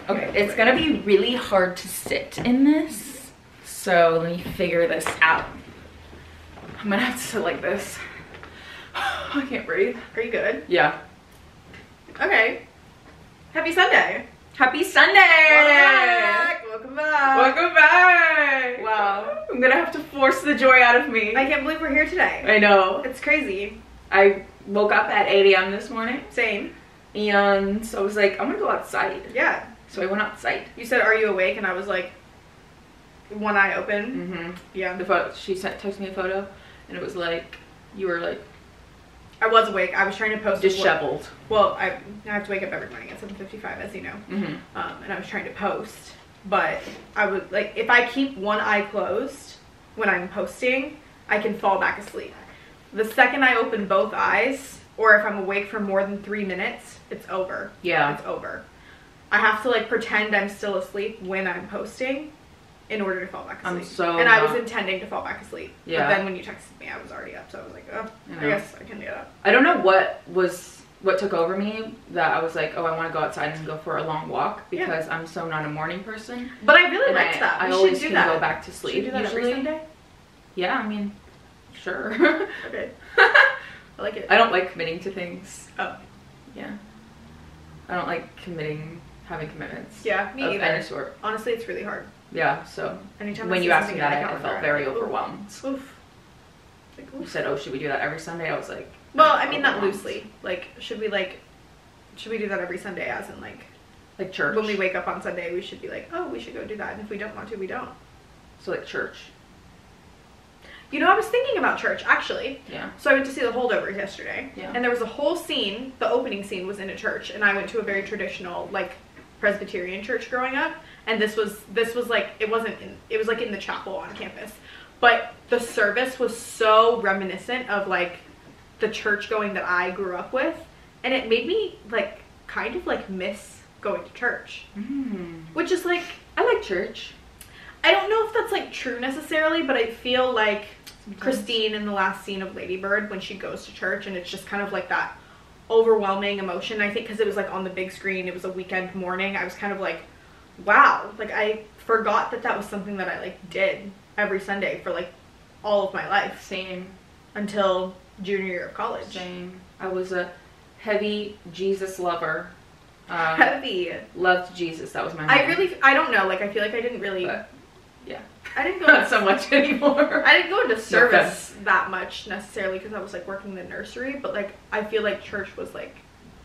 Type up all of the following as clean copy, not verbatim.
Okay, it's gonna be really hard to sit in this. So let me figure this out. I'm gonna have to sit like this. I can't breathe. Are you good? Yeah. Okay. Happy Sunday. Happy Sunday! Welcome back. Welcome back! Wow. I'm gonna have to force the joy out of me. I can't believe we're here today. I know. It's crazy. I woke up at 8 a.m. this morning. Same. And so I was like, I'm gonna go outside. Yeah. So I went outside. You said, are you awake? And I was like, one eye open. Mm-hmm. Yeah. The photo, she texted me a photo, and it was like, you were like, I was awake. I was trying to post. disheveled. Well, I have to wake up every morning at 7:55, as you know. Mm-hmm. And I was trying to post, but I would like, if I keep one eye closed when I'm posting, I can fall back asleep. The second I open both eyes, or if I'm awake for more than 3 minutes, it's over. Yeah. It's over. I have to like pretend I'm still asleep when I'm posting in order to fall back asleep. I was intending to fall back asleep. Yeah. But then when you texted me, I was already up, so I was like, oh, I guess I can get up. I don't know what took over me that I was like, oh, I want to go outside and go for a long walk because I'm so not a morning person. But I really liked that. I always can go back to sleep. Should we do that every Sunday? Yeah, I mean, sure. Okay. I like it. I don't like committing to things. Oh. Yeah. I don't like having commitments. Yeah, me either. Of any sort. Honestly, it's really hard. Yeah, so anytime when you asked me that, I felt very overwhelmed. Oof. Like, oof. You said, oh, should we do that every Sunday? I was like, well, I mean, not loosely. Like, should we do that every Sunday, as in like church? When we wake up on Sunday, we should be like, oh, we should go do that. And if we don't want to, we don't. So like church. You know, I was thinking about church, actually. Yeah. So I went to see the Holdovers yesterday. Yeah. And there was a whole scene, the opening scene was in a church. And I went to a very traditional, like, Presbyterian church growing up. And this was like, it was like in the chapel on campus. But the service was so reminiscent of, like, the church going that I grew up with. And it made me, like, kind of, like, miss going to church. Which is, like, I like church. I don't know if that's, like, true necessarily, but I feel like Christine in the last scene of Lady Bird, when she goes to church, and it's just kind of like that overwhelming emotion. I think because it was like on the big screen, it was a weekend morning, I was kind of like, wow, like I forgot that was something that I like did every Sunday for like all of my life. Same. Until junior year of college. Same. I was a heavy Jesus lover. Heavy. Loved Jesus. That was my name. I don't know, like I feel like I didn't really... But, yeah. I didn't go not so much anymore. I didn't go into service that much necessarily because I was like working in the nursery, but like I feel like church was like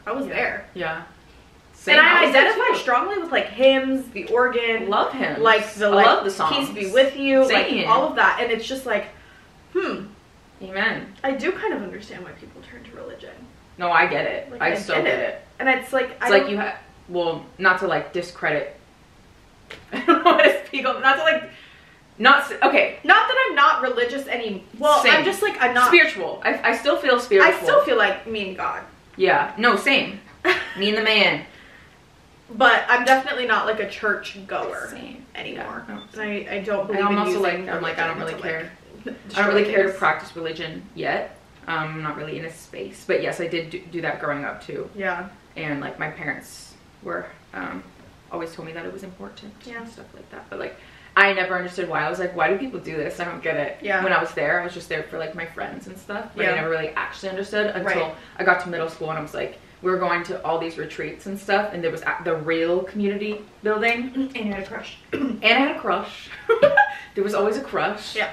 I was there. Yeah. Same. And I identify strongly with like hymns, the organ, love hymns, like the I love the songs. Peace be with you, Same. like all of that, and it's just like, Amen. I do kind of understand why people turn to religion. No, I get it. Like, I still get it. And it's like you have, well, not to like discredit. I don't know how to speak on, not to like. Okay. Not that I'm not religious anymore. Well, same. I'm just like, I'm not... Spiritual. I still feel spiritual. I still feel like me and God. Yeah. No, same. Me and the man. But I'm definitely not like a church goer Yeah, anymore. no, and I don't believe I'm in also using I don't really care. I don't really care to practice religion yet. I'm not really in a space. But yes, I did do that growing up too. Yeah. And like my parents were always told me that it was important. Yeah. And stuff like that. But like I never understood why. I was like, why do people do this? I don't get it. Yeah. When I was there, I was just there for like my friends and stuff. But I never really actually understood until Right. I got to middle school and I was like, we were going to all these retreats and stuff, and there was the real community building. And you had a crush. And I had a crush. There was always a crush. Yeah.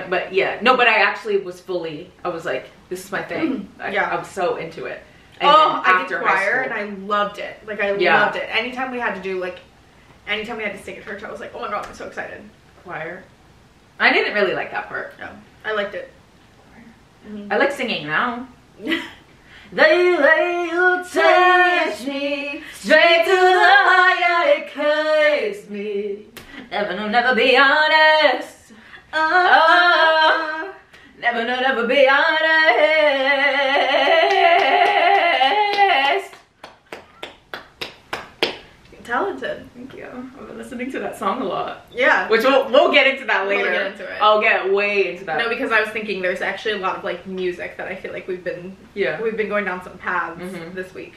But I actually was I was like, this is my thing. I was so into it. And I did choir and I loved it. Like I loved it. Anytime we had to sing at church, I was like, oh my god, I'm so excited. Choir. I didn't really like that part. No, I liked it. I like singing now. The way you touch me, straight to the heart, it cursed me. Never be honest. Oh, never be honest. Talented. Thank you. I've been listening to that song a lot. Yeah. Which we'll get into that later. We'll get into it. I'll get way into that. No, because I was thinking there's actually a lot of like music that I feel like we've been going down some paths this week.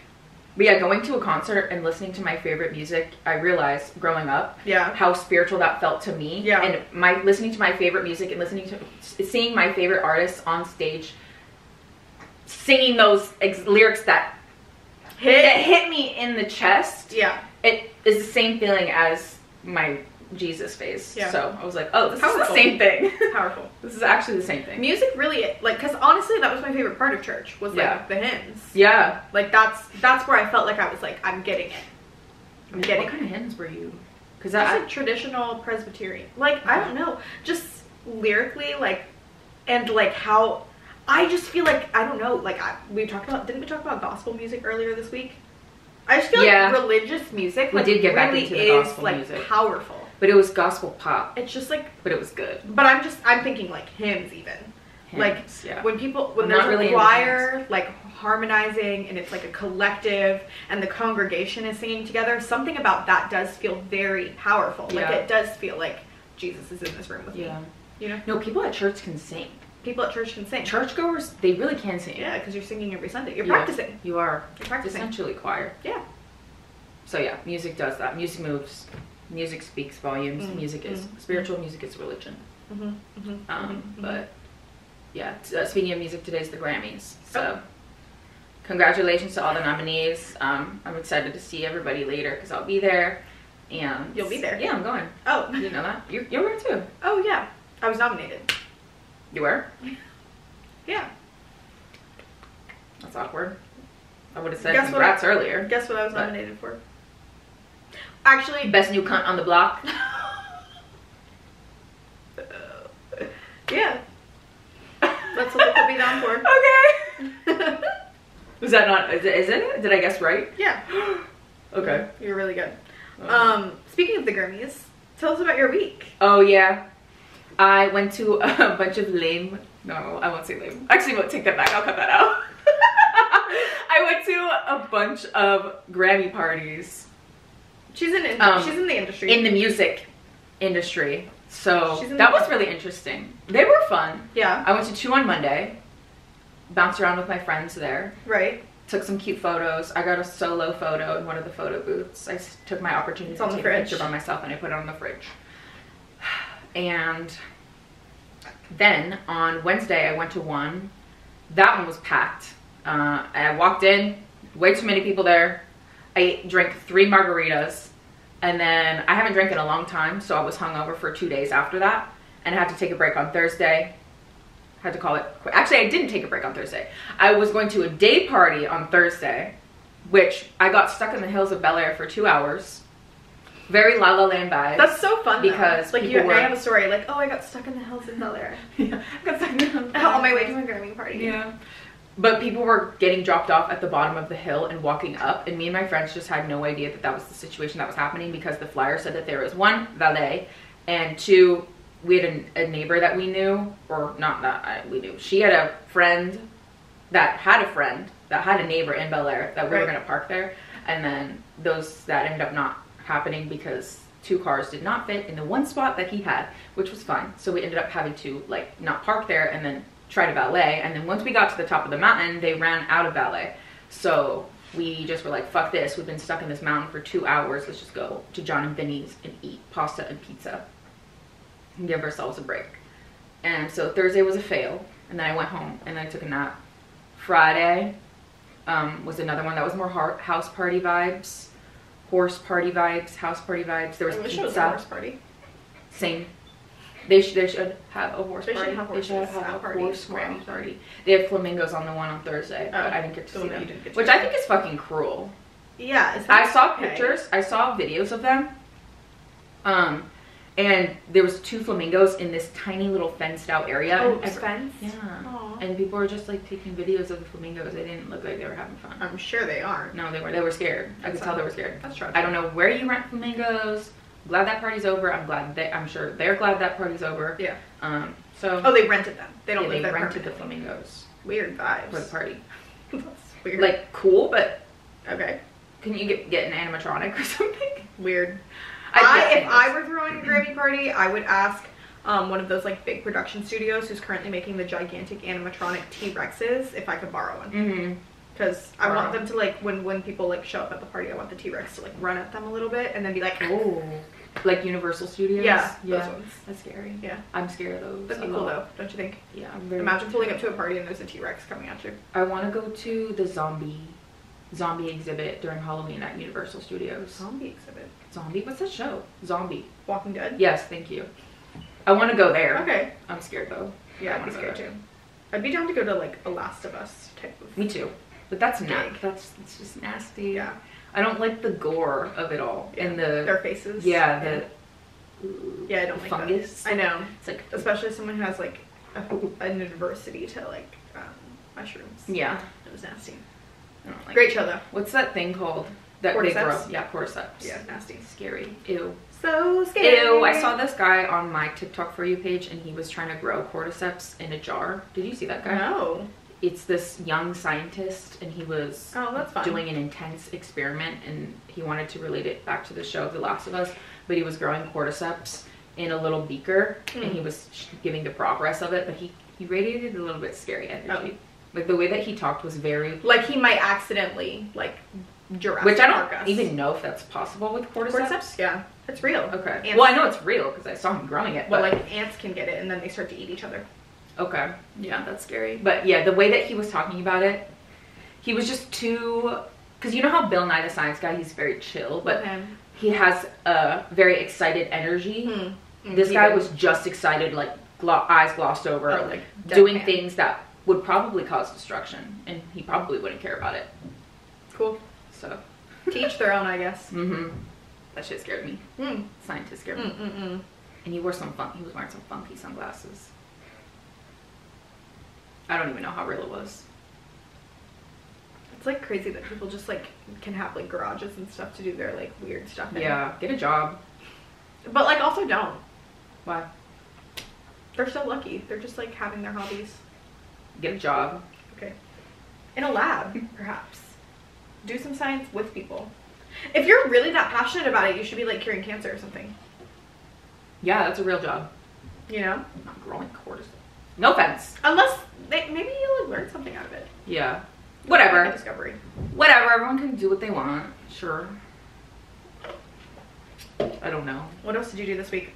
But yeah, going to a concert and listening to my favorite music, I realized growing up Yeah. how spiritual that felt to me. Yeah. And listening to my favorite music and seeing my favorite artists on stage singing those lyrics that hit me in the chest. Yeah. It is the same feeling as my Jesus phase. Yeah. So I was like, oh, this is the Powerful. same thing. It's powerful. This is actually the same thing. Music really, like, because honestly, that was my favorite part of church, was, like, Yeah. the hymns. Yeah. Like, that's where I felt like I was like, I'm getting it. I'm getting What kind of hymns were you? Because Just like traditional Presbyterian. Like, I don't know. Just lyrically, like, and like how, I just feel like, I don't know, like, didn't we talk about gospel music earlier this week? I just feel Yeah. like religious music, We like, did get back really into the is, gospel like, music. powerful. But it was gospel pop. It's just like, But it was good. but I'm thinking like hymns even. Like, Hymns, yeah. when I'm there's not really a into choir, like, harmonizing, and it's like a collective, and the congregation is singing together, something about that does feel very powerful. Like, Yeah. it does feel like Jesus is in this room with Yeah. me. You know? No, people at church can sing. People at church can sing. Churchgoers, they really can sing. Yeah, because you're singing every Sunday. You're Yeah. practicing. You are. You're practicing. Essentially choir. Yeah. So yeah, music does that. Music moves. Music speaks volumes. Music is spiritual. Music is religion. But yeah, speaking of music, today's the Grammys. So congratulations to all the nominees. I'm excited to see everybody later because I'll be there. And You'll be there? Yeah, I'm going. Oh. You know that? You're going too. Oh, yeah. I was nominated. You were? Yeah. That's awkward. I would have said Guess what congrats earlier. Guess what I was But- nominated for? Actually, Best new cunt on the block. yeah. That's what they put me down for. Okay. Was that not? Is it? Did I guess right? Yeah. Okay. You're really good. Okay. Speaking of the Grammys, tell us about your week. Oh yeah, I went to a bunch of lame. No, I won't say lame. Actually, I won't take that back. I'll cut that out. I went to a bunch of Grammy parties She's in the industry. in the music industry, so She's in that the- was really interesting. They were fun. Yeah. I went to 2 on Monday. Bounced around with my friends there. Right. Took some cute photos. I got a solo photo in one of the photo booths. I took my opportunity It's to on the take a fridge. picture by myself and I put it on the fridge. And then on Wednesday I went to one. That one was packed. I walked in, way too many people there. I drank 3 margaritas and then I haven't drank in a long time, so I was hungover for 2 days after that and I had to take a break on Thursday. Had to call it quit. Actually, I didn't take a break on Thursday. I was going to a day party on Thursday, which I got stuck in the hills of Bel Air for 2 hours. Very La La Land vibes. That's so fun though. Because like people I were- have a story like, oh, I got stuck in the hills in Bel Air Yeah, got stuck in the hills. on my way to my Grammy party. Yeah. But people were getting dropped off at the bottom of the hill and walking up, and me and my friends just had no idea that that was the situation that was happening because the flyer said that there was 1, valet, and 2, we had a neighbor that we knew, or not that we knew. She had a friend that had a neighbor in Bel Air that we were Right. going to park there, and then that ended up not happening because 2 cars did not fit in the one spot that he had, which was fine. So we ended up having to like not park there and then try to valet, and then once we got to the top of the mountain, they ran out of valet. So we just were like, fuck this, we've been stuck in this mountain for 2 hours, let's just go to John and Vinny's and eat pasta and pizza and give ourselves a break. And so Thursday was a fail, and then I went home and then I took a nap. Friday was another one that was more house party vibes, horse party vibes, house party vibes. There was I wish pizza. it was a horse party. Same. They should have a horse They should party. have They should horses have at a parties horse more Grammy often. party. They have flamingos on the one on Thursday, but Oh, I didn't get to the see one that them, you didn't get to which see. I think is fucking cruel. Yeah. Is I that saw okay? pictures. I saw videos of them. And there was 2 flamingos in this tiny little fenced out area. Oh, and fence? Yeah. Aw. And people were just like taking videos of the flamingos. They didn't look like they were having fun. I'm sure they are. No, they were scared. I could tell they were scared. That's true. I don't know where you rent flamingos. Glad that party's over. I'm sure they're glad that party's over. Yeah. So Oh, they rented them. They don't yeah, live they there rented the permanently. flamingos Weird vibes. for the party. That's weird. Like cool, but okay. can you get an animatronic or something? Weird. I'd If get I were throwing a Grammy party, I would ask one of those like big production studios who's currently making the gigantic animatronic T-Rexes if I could borrow one. Mm-hmm. Because I want them to, like, when people, like, show up at the party, I want the T-Rex to, like, run at them a little bit and then be like, oh, like Universal Studios? Yeah, those ones. That's scary. Yeah. I'm scared of those. That'd be cool, though, don't you think? Yeah, I'm very Imagine pulling up to a party and there's a T-Rex coming at you. I want to go to the zombie exhibit during Halloween at Universal Studios. Zombie exhibit? Zombie? What's that show? Zombie. Walking Dead? Yes, thank you. I want to go there. Okay. I'm scared, though. Yeah, I'd be scared, too. I'd be down to go to, like, a Last of Us type of... Me too. But that's Big. it's just nasty. Yeah. I don't like the gore of it all. Yeah. And their faces. Yeah, yeah, I don't like fungus. that. I know. It's like, especially someone who has like an adversity to like mushrooms. Yeah. It was nasty. I don't like Great show though. What's that thing called? That Cordyceps? they grow? Yeah, cordyceps. Yeah, nasty. Scary. Ew. So scary. Ew. I saw this guy on my TikTok For You page and he was trying to grow cordyceps in a jar. Did you see that guy? No. It's this young scientist and he was that's fun. doing an intense experiment and he wanted to relate it back to the show The Last of Us, but he was growing cordyceps in a little beaker and he was giving the progress of it, but he radiated a little bit scary energy. Like the way that he talked was very... Like he might accidentally like Jurassic Which I Park don't us. even know if that's possible with cordyceps. Cordyceps? Yeah. It's real. Okay. Ants, well, I know it's real because I saw him growing it. Well, But like ants can get it and then they start to eat each other. okay. Yeah, that's scary. But yeah, the way that he was talking about it, he was just too... Because you know how Bill Nye the Science Guy, he's very chill, but he has a very excited energy. This guy was just excited, like eyes glossed over, like doing things that would probably cause destruction, and he probably wouldn't care about it. Cool. So, to each their own, I guess. That shit scared me. Scientist scared me. And he was wearing some funky sunglasses. I don't even know how real it was. It's like crazy that people just like can have like garages and stuff to do their like weird stuff in. Yeah, get a job. But like also don't. Why? They're so lucky. They're just like having their hobbies. Get a job. Okay. In a lab, perhaps. Do some science with people. If you're really that passionate about it, you should be like curing cancer or something. Yeah, that's a real job. You know? Not growing cordyceps. No offense. Unless maybe you'll learn something out of it. Yeah. Whatever. Like a discovery. Whatever. Everyone can do what they want. Sure. I don't know. What else did you do this week?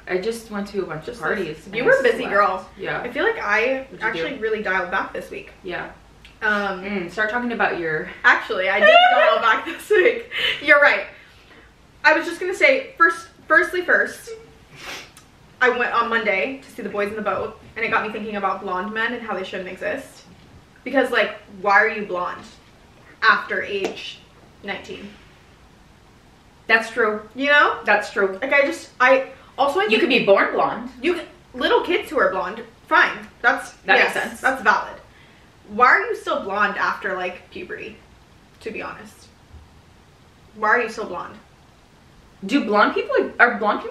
I just went to a bunch of parties. You were a busy girl. Yeah. I feel like I actually really dialed back this week. Yeah. Start talking about your... Actually, I did dial back this week. You're right. I was just going to say, first, I went on Monday to see The Boys in the Boat, and it got me thinking about blonde men and how they shouldn't exist. Because, like, why are you blonde after age 19? That's true. You know? That's true. Like, I think you could be born blonde. Little kids who are blonde, fine. That makes sense. That's valid. Why are you still blonde after, like, puberty? To be honest. Why are you still blonde? Are blonde people?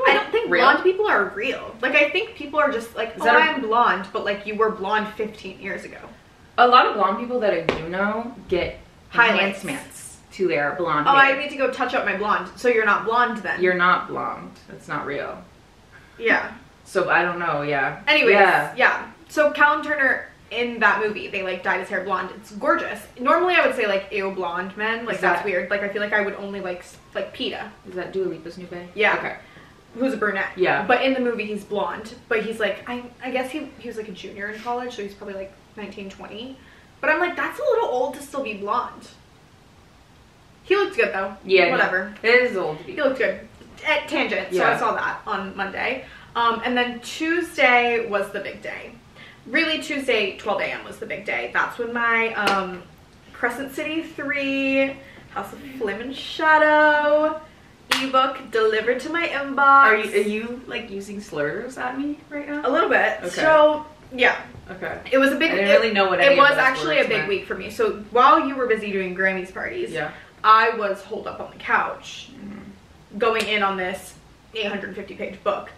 I don't think real? Blonde people are real. Like, I think people are just like, I'm blonde, but like you were blonde 15 years ago. A lot of blonde people that I do know get highlights enhancements to their blonde hair. I need to go touch up my blonde. So you're not blonde then? You're not blonde. It's not real. Yeah. So I don't know. Yeah. Anyways, yeah. So Callum Turner in that movie, they like dyed his hair blonde. It's gorgeous. Normally I would say like ew blonde men, like that's weird. Like I feel like I would only like PETA. Is that Dua Lipa's new bae? Yeah. Okay. Who's a brunette. Yeah. But in the movie he's blonde. But he's like I guess he was like a junior in college, so he's probably like 19, 20. But I'm like, that's a little old to still be blonde. He looked good though. Yeah. Whatever. No, it is old to be. He looked good. At Tangent. So I saw that on Monday. And then Tuesday was the big day. Really, Tuesday, 12 a.m. was the big day. That's when my Crescent City 3, House of Flame and Shadow ebook delivered to my inbox. Are you like using slurs at me right now? A little bit. Okay. So, yeah. Okay. It was a big... I didn't really know what any It was of those actually a words big meant. week for me. So, while you were busy doing Grammys parties, yeah. I was holed up on the couch going in on this 850-page book.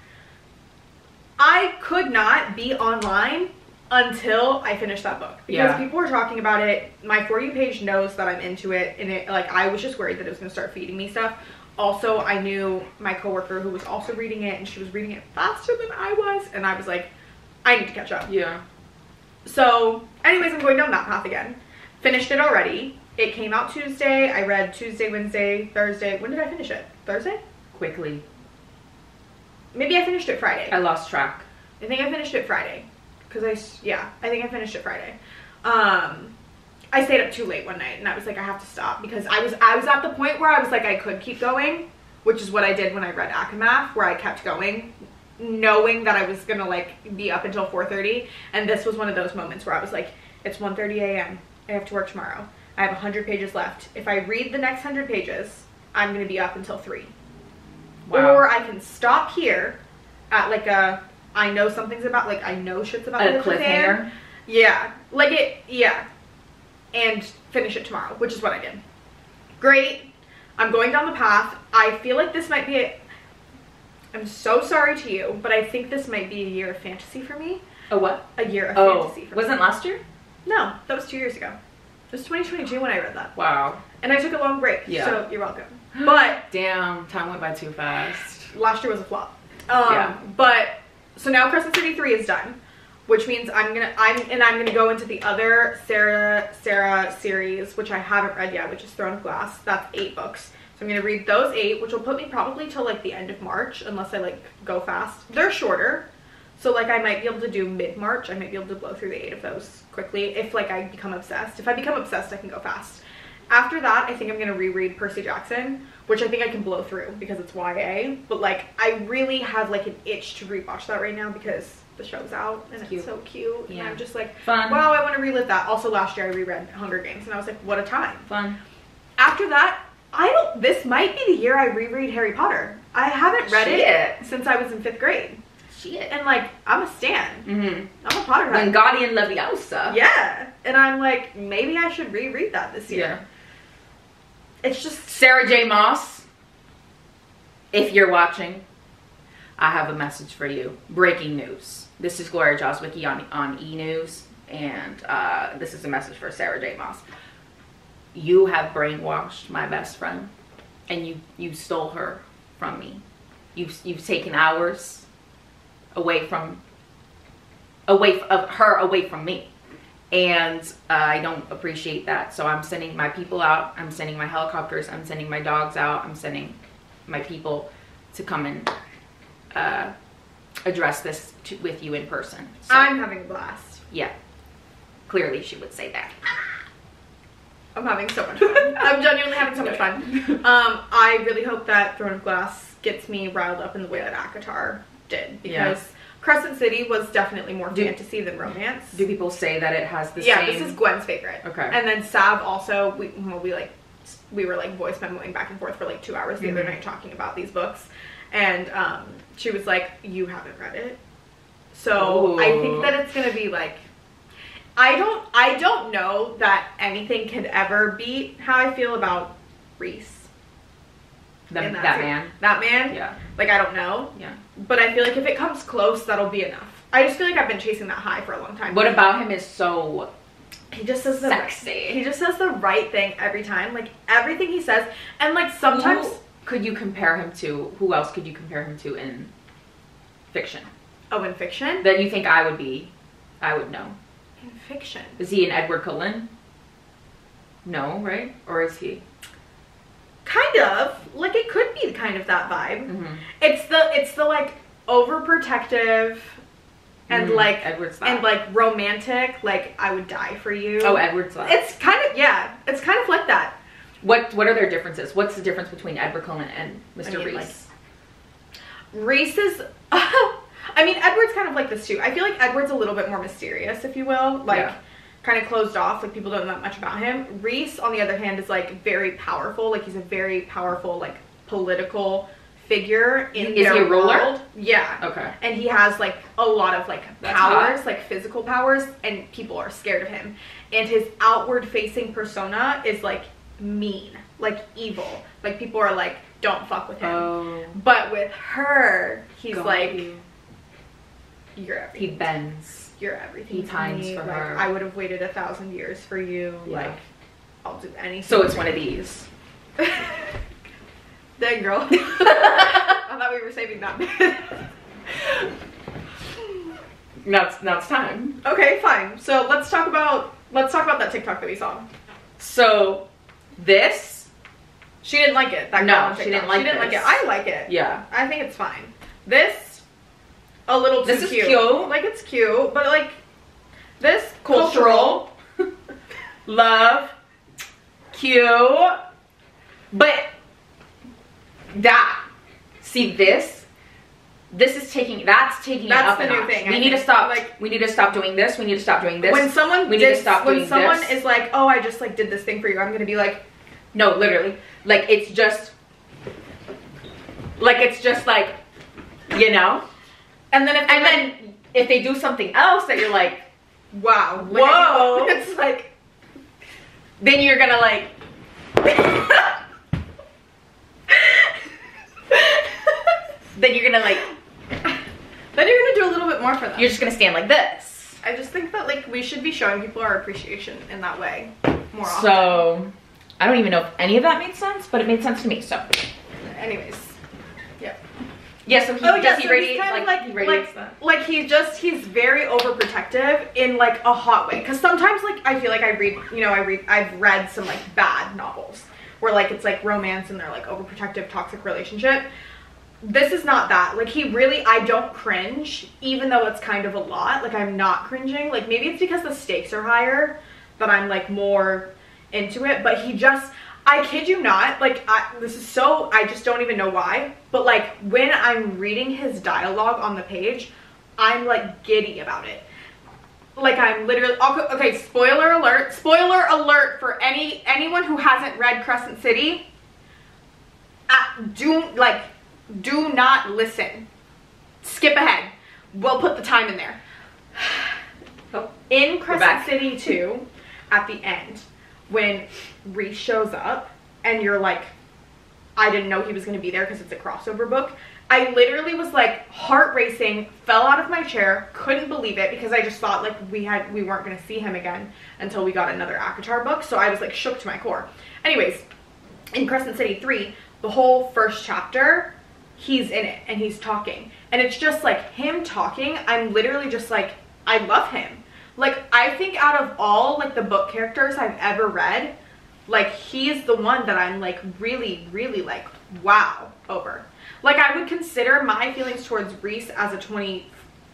I could not be online until I finished that book because people were talking about it. My For You page knows that I'm into it, and it like I was just worried that it was going to start feeding me stuff. Also, I knew my coworker who was also reading it, and she was reading it faster than I was, and I was like, I need to catch up. Yeah. So, anyways, I'm going down that path again. finished it already. It came out Tuesday. I read Tuesday, Wednesday, Thursday. When did I finish it? Thursday? Quickly. Maybe I finished it Friday. I lost track. I think I finished it Friday. I think I finished it Friday. I stayed up too late one night and I was like, I have to stop because I was at the point where I was like, I could keep going, which is what I did when I read Akamath, where I kept going, knowing that I was gonna like be up until 4:30. And this was one of those moments where I was like, it's 1:30 a.m. I have to work tomorrow. I have 100 pages left. If I read the next 100 pages, I'm gonna be up until 3. Wow. Or I can stop here at like a, I know something's about, like I know shit's about A cliffhanger. Yeah. Like it, yeah. And finish it tomorrow, which is what I did. Great. I'm going down the path. I feel like this might be I'm so sorry to you, but I think this might be a year of fantasy for me. A what? A year of fantasy for me. Wasn't last year? No, that was 2 years ago. It was 2022 when I read that. Wow. And I took a long break, Yeah. so you're welcome. But damn, time went by too fast. last year was a flop. Yeah. But so now Crescent City 3 is done, which means I'm gonna go into the other Sarah series, which I haven't read yet, which is Throne of Glass. That's 8 books. So I'm gonna read those 8, which will put me probably till like the end of March, unless I like go fast. They're shorter, so like I might be able to do mid-March. I might be able to blow through the 8 of those quickly if like I become obsessed. If I become obsessed, I can go fast. After that, I think I'm gonna reread Percy Jackson, which I think I can blow through because it's YA. But like, I really have like an itch to rewatch that right now because the show's out and it's so cute. Yeah. And I'm just like, fun. wow, I want to relive that. Also, last year I reread Hunger Games and I was like, what a time. Fun. After that, this might be the year I reread Harry Potter. I haven't read it since I was in 5th grade. Shit. And like, I'm a stan. Mm-hmm. I'm a Potterhead. Wingardium Leviosa. Yeah. And I'm like, maybe I should reread that this year. Yeah. It's just Sarah J. Maas, if you're watching, I have a message for you. Breaking news. This is Gloria Joswicki on E! News, and this is a message for Sarah J. Maas. You have brainwashed my best friend, and you stole her from me. You've taken hours away from me. And I don't appreciate that. So I'm sending my people out. I'm sending my helicopters. I'm sending my dogs out. I'm sending my people to come and address this with you in person. So, I'm having a blast. yeah. Clearly she would say that. I'm having so much fun. I'm genuinely having so much fun. I really hope that Throne of Glass gets me riled up in the way that ACOTAR did. Because Crescent City was definitely more fantasy than romance. Do people say that it has the same? Yeah, this is Gwen's favorite. Okay. And then Sav also, we were like voice memoing back and forth for like 2 hours the other night talking about these books. And she was like, you haven't read it. So Ooh. I think that it's going to be like, I don't know that anything could ever beat how I feel about Reese. That man? That man? Yeah. Like, I don't know. Yeah. But I feel like if it comes close, that'll be enough. I just feel like I've been chasing that high for a long time. What about him is so he just says the sexy. He just says the right thing every time. Like, everything he says. And, like, sometimes... Who could you compare him to? Who else could you compare him to in fiction? Oh, in fiction? That you think I would know. In fiction. Is he an Edward Cullen? No, right? Or is he? Kind of. Like, it could be kind of that vibe. Mm-hmm. It's the like, overprotective and, like... Edward's that. And, like, romantic. Like, I would die for you. Oh, Edward's that. It's kind of... Yeah. It's kind of like that. What are their differences? What's the difference between Edward Cullen and Mr. Reese? Like, Reese is... I mean, Edward's kind of like this, too. I feel like Edward's a little bit more mysterious, if you will. Like, kind of closed off. Like, people don't know that much about him. Reese, on the other hand, is, like, very powerful. Like, he's a very powerful, like, political figure in Is their he a ruler? world. Yeah. Okay. And he has, like, a lot of, like, That's powers, hot. like, physical powers, and people are scared of him. And his outward-facing persona is, like, mean. Like, evil. Like, people are like, don't fuck with him. Oh. But with her, he's God, like... You're everything. he bends. You're everything. He to pines me. for like, her. I would have waited 1,000 years for you. Yeah. Like, I'll do anything. So it's one of these. Dang, girl. I thought we were saving that bit. Now it's time. Okay, fine. So let's talk about that TikTok that we saw. So this, She didn't like it. That No, girl on she TikTok. didn't like She didn't like this. it. I like it. yeah. I think it's fine. This, a little too This is cute. cute. Like, it's cute, but like, this, Cultural. Love. Cute. But that, see this is taking, that's taking That's it up the a new notch. thing, We I need to think. stop, Like- we need to stop doing this, we need to stop doing this. When someone we need to stop when doing someone this. is like, oh, I just like did this thing for you, I'm gonna be like, No, literally. Like, it's just like, you know? and then If they do something else that you're like, wow, Whoa. it's like, then you're gonna like, then you're gonna like, then you're gonna do a little bit more for them. you're just gonna stand like this. I just think that like we should be showing people our appreciation in that way more often. So, I don't even know if any of that made sense, but it made sense to me, so. anyways, yeah. Yeah, so he, Oh, yeah, does he so radiate, he's kind like, of he radiates that? like he's very overprotective in like a hot way. Cause sometimes like I feel like I've read some like bad novels where like it's like romance and they're like overprotective, toxic relationship. This is not that. Like he really, I don't cringe, even though it's kind of a lot. Like I'm not cringing. Like maybe it's because the stakes are higher that I'm like more into it. But he just, I kid you not, like this is so, I just don't even know why. But like when I'm reading his dialogue on the page, I'm like giddy about it. Like I'm literally, okay, spoiler alert for anyone who hasn't read Crescent City. Do not listen. Skip ahead. We'll put the time in there. Oh, in Crescent City 2, at the end, when Reese shows up and you're like, I didn't know he was going to be there because it's a crossover book. I literally was like heart racing, fell out of my chair, couldn't believe it because I just thought like we weren't going to see him again until we got another ACOTAR book. So I was like shook to my core. Anyways, in Crescent City 3, the whole first chapter, he's in it and he's talking. And it's just like him talking. I'm literally just like, I love him. Like I think out of all like the book characters I've ever read, like he's the one that I'm like really, really like wow over. Like I would consider my feelings towards Reese as a 20,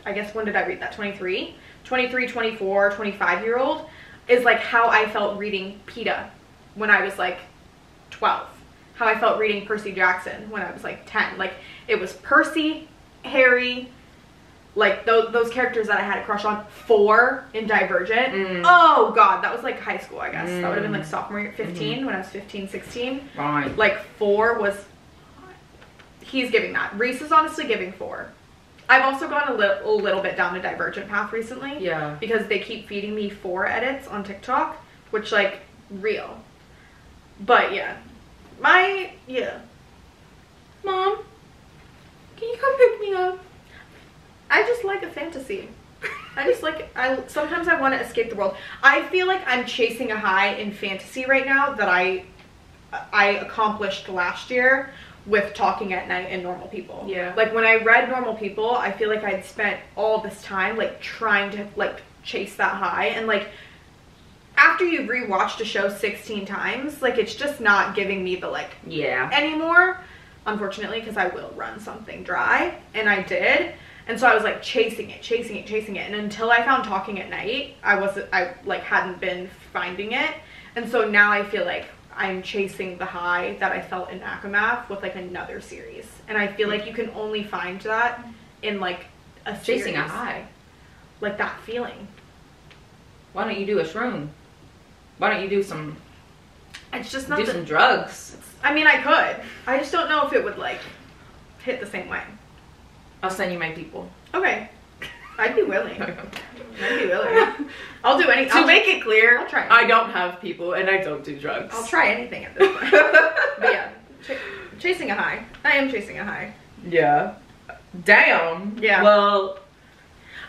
I guess when did I read that? 23, 24, 25-year-old is like how I felt reading PETA when I was like 12. How I felt reading Percy Jackson when I was like 10. Like it was Percy, Harry, like those characters that I had a crush on. 4 in Divergent. Oh god, that was like high school, I guess. That would have been like sophomore year, 15, when I was 15, 16. Right. Like 4 was, he's giving that. Reese is honestly giving 4. I've also gone a little bit down a Divergent path recently. Yeah. Because they keep feeding me 4 edits on TikTok, which like real. But yeah. Mom, can you come pick me up? I just like a fantasy. Sometimes I want to escape the world. I feel like I'm chasing a high in fantasy right now that I accomplished last year with Talking at Night and Normal People. Yeah. Like when I read Normal People, I feel like I'd spent all this time like trying to like chase that high, and like after you've rewatched a show 16 times, like it's just not giving me the like anymore, unfortunately, because I will run something dry, and I did. And so I was like chasing it. And until I found Talking at Night, I like hadn't been finding it. And so now I feel like I'm chasing the high that I felt in ACOMAF with like another series. And I feel like you can only find that in like a series. Chasing a high. Like that feeling. Why don't you do a shroom? Why don't you do some, It's just not some drugs? I mean, I could. I just don't know if it would like hit the same way. I'll send you my people. Okay. I'd be willing. I'll do anything. To make it clear, I'll try. I don't have people and I don't do drugs. I'll try anything at this point. But yeah, chasing a high. I am chasing a high. Yeah. Damn. Yeah. Well,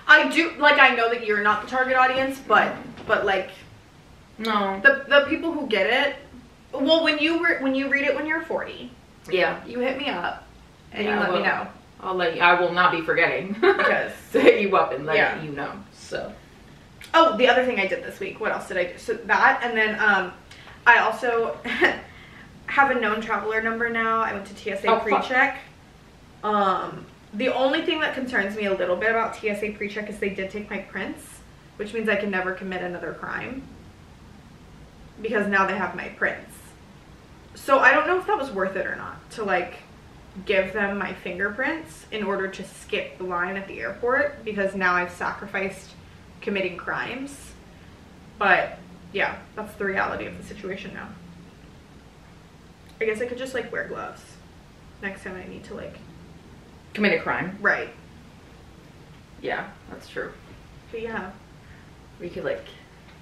I do, like, I know that you're not the target audience, but like, no. the people who get it, well, when you read it when you're 40, Yeah. you hit me up and Yeah, you let me know. I'll let you, I will not be forgetting. Because to hit you up and let you know. So. Oh, the other thing I did this week. What else did I do? So that, and then I also have a known traveler number now. I went to TSA pre-check. The only thing that concerns me a little bit about TSA pre-check is they did take my prints, which means I can never commit another crime because now they have my prints. So I don't know if that was worth it or not to like give them my fingerprints in order to skip the line at the airport, because now I've sacrificed committing crimes. But yeah, that's the reality of the situation now. I guess I could just like wear gloves next time I need to like commit a crime. Right. Yeah, that's true. But yeah. We could like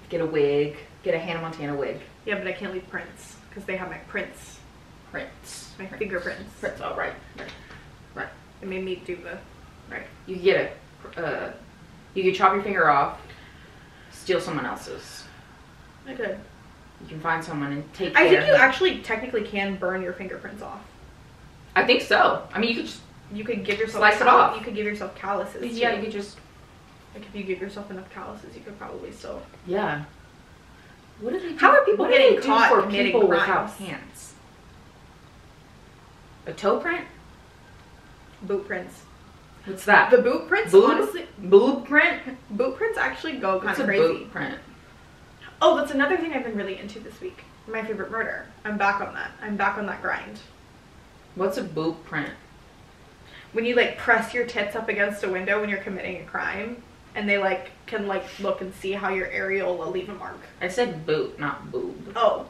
get a wig, get a Hannah Montana wig. Yeah, but I can't leave prints because they have my prints. My fingerprints. Prints, oh right. Right. It made me do the Right. You could get a you could chop your finger off, steal someone else's. I could. You can find someone and take I think you actually technically can burn your fingerprints off. I think so. I mean, you could just you could give yourself slice it off. You could give yourself calluses. Yeah, too. you could just like if you give yourself enough calluses, you could probably still. Yeah. What do they do? How are people getting caught for committing people crimes? without hands? A toe print? Boot prints. What's that? The boot prints, boob? honestly. Boob print? Boot prints actually go kind What's of a crazy. boot print? Oh, that's another thing I've been really into this week. My Favorite Murder. I'm back on that. I'm back on that grind. What's a boot print? When you like press your tits up against a window when you're committing a crime, and they like can like look and see how your areola will leave a mark. I said boot, not boob. Oh,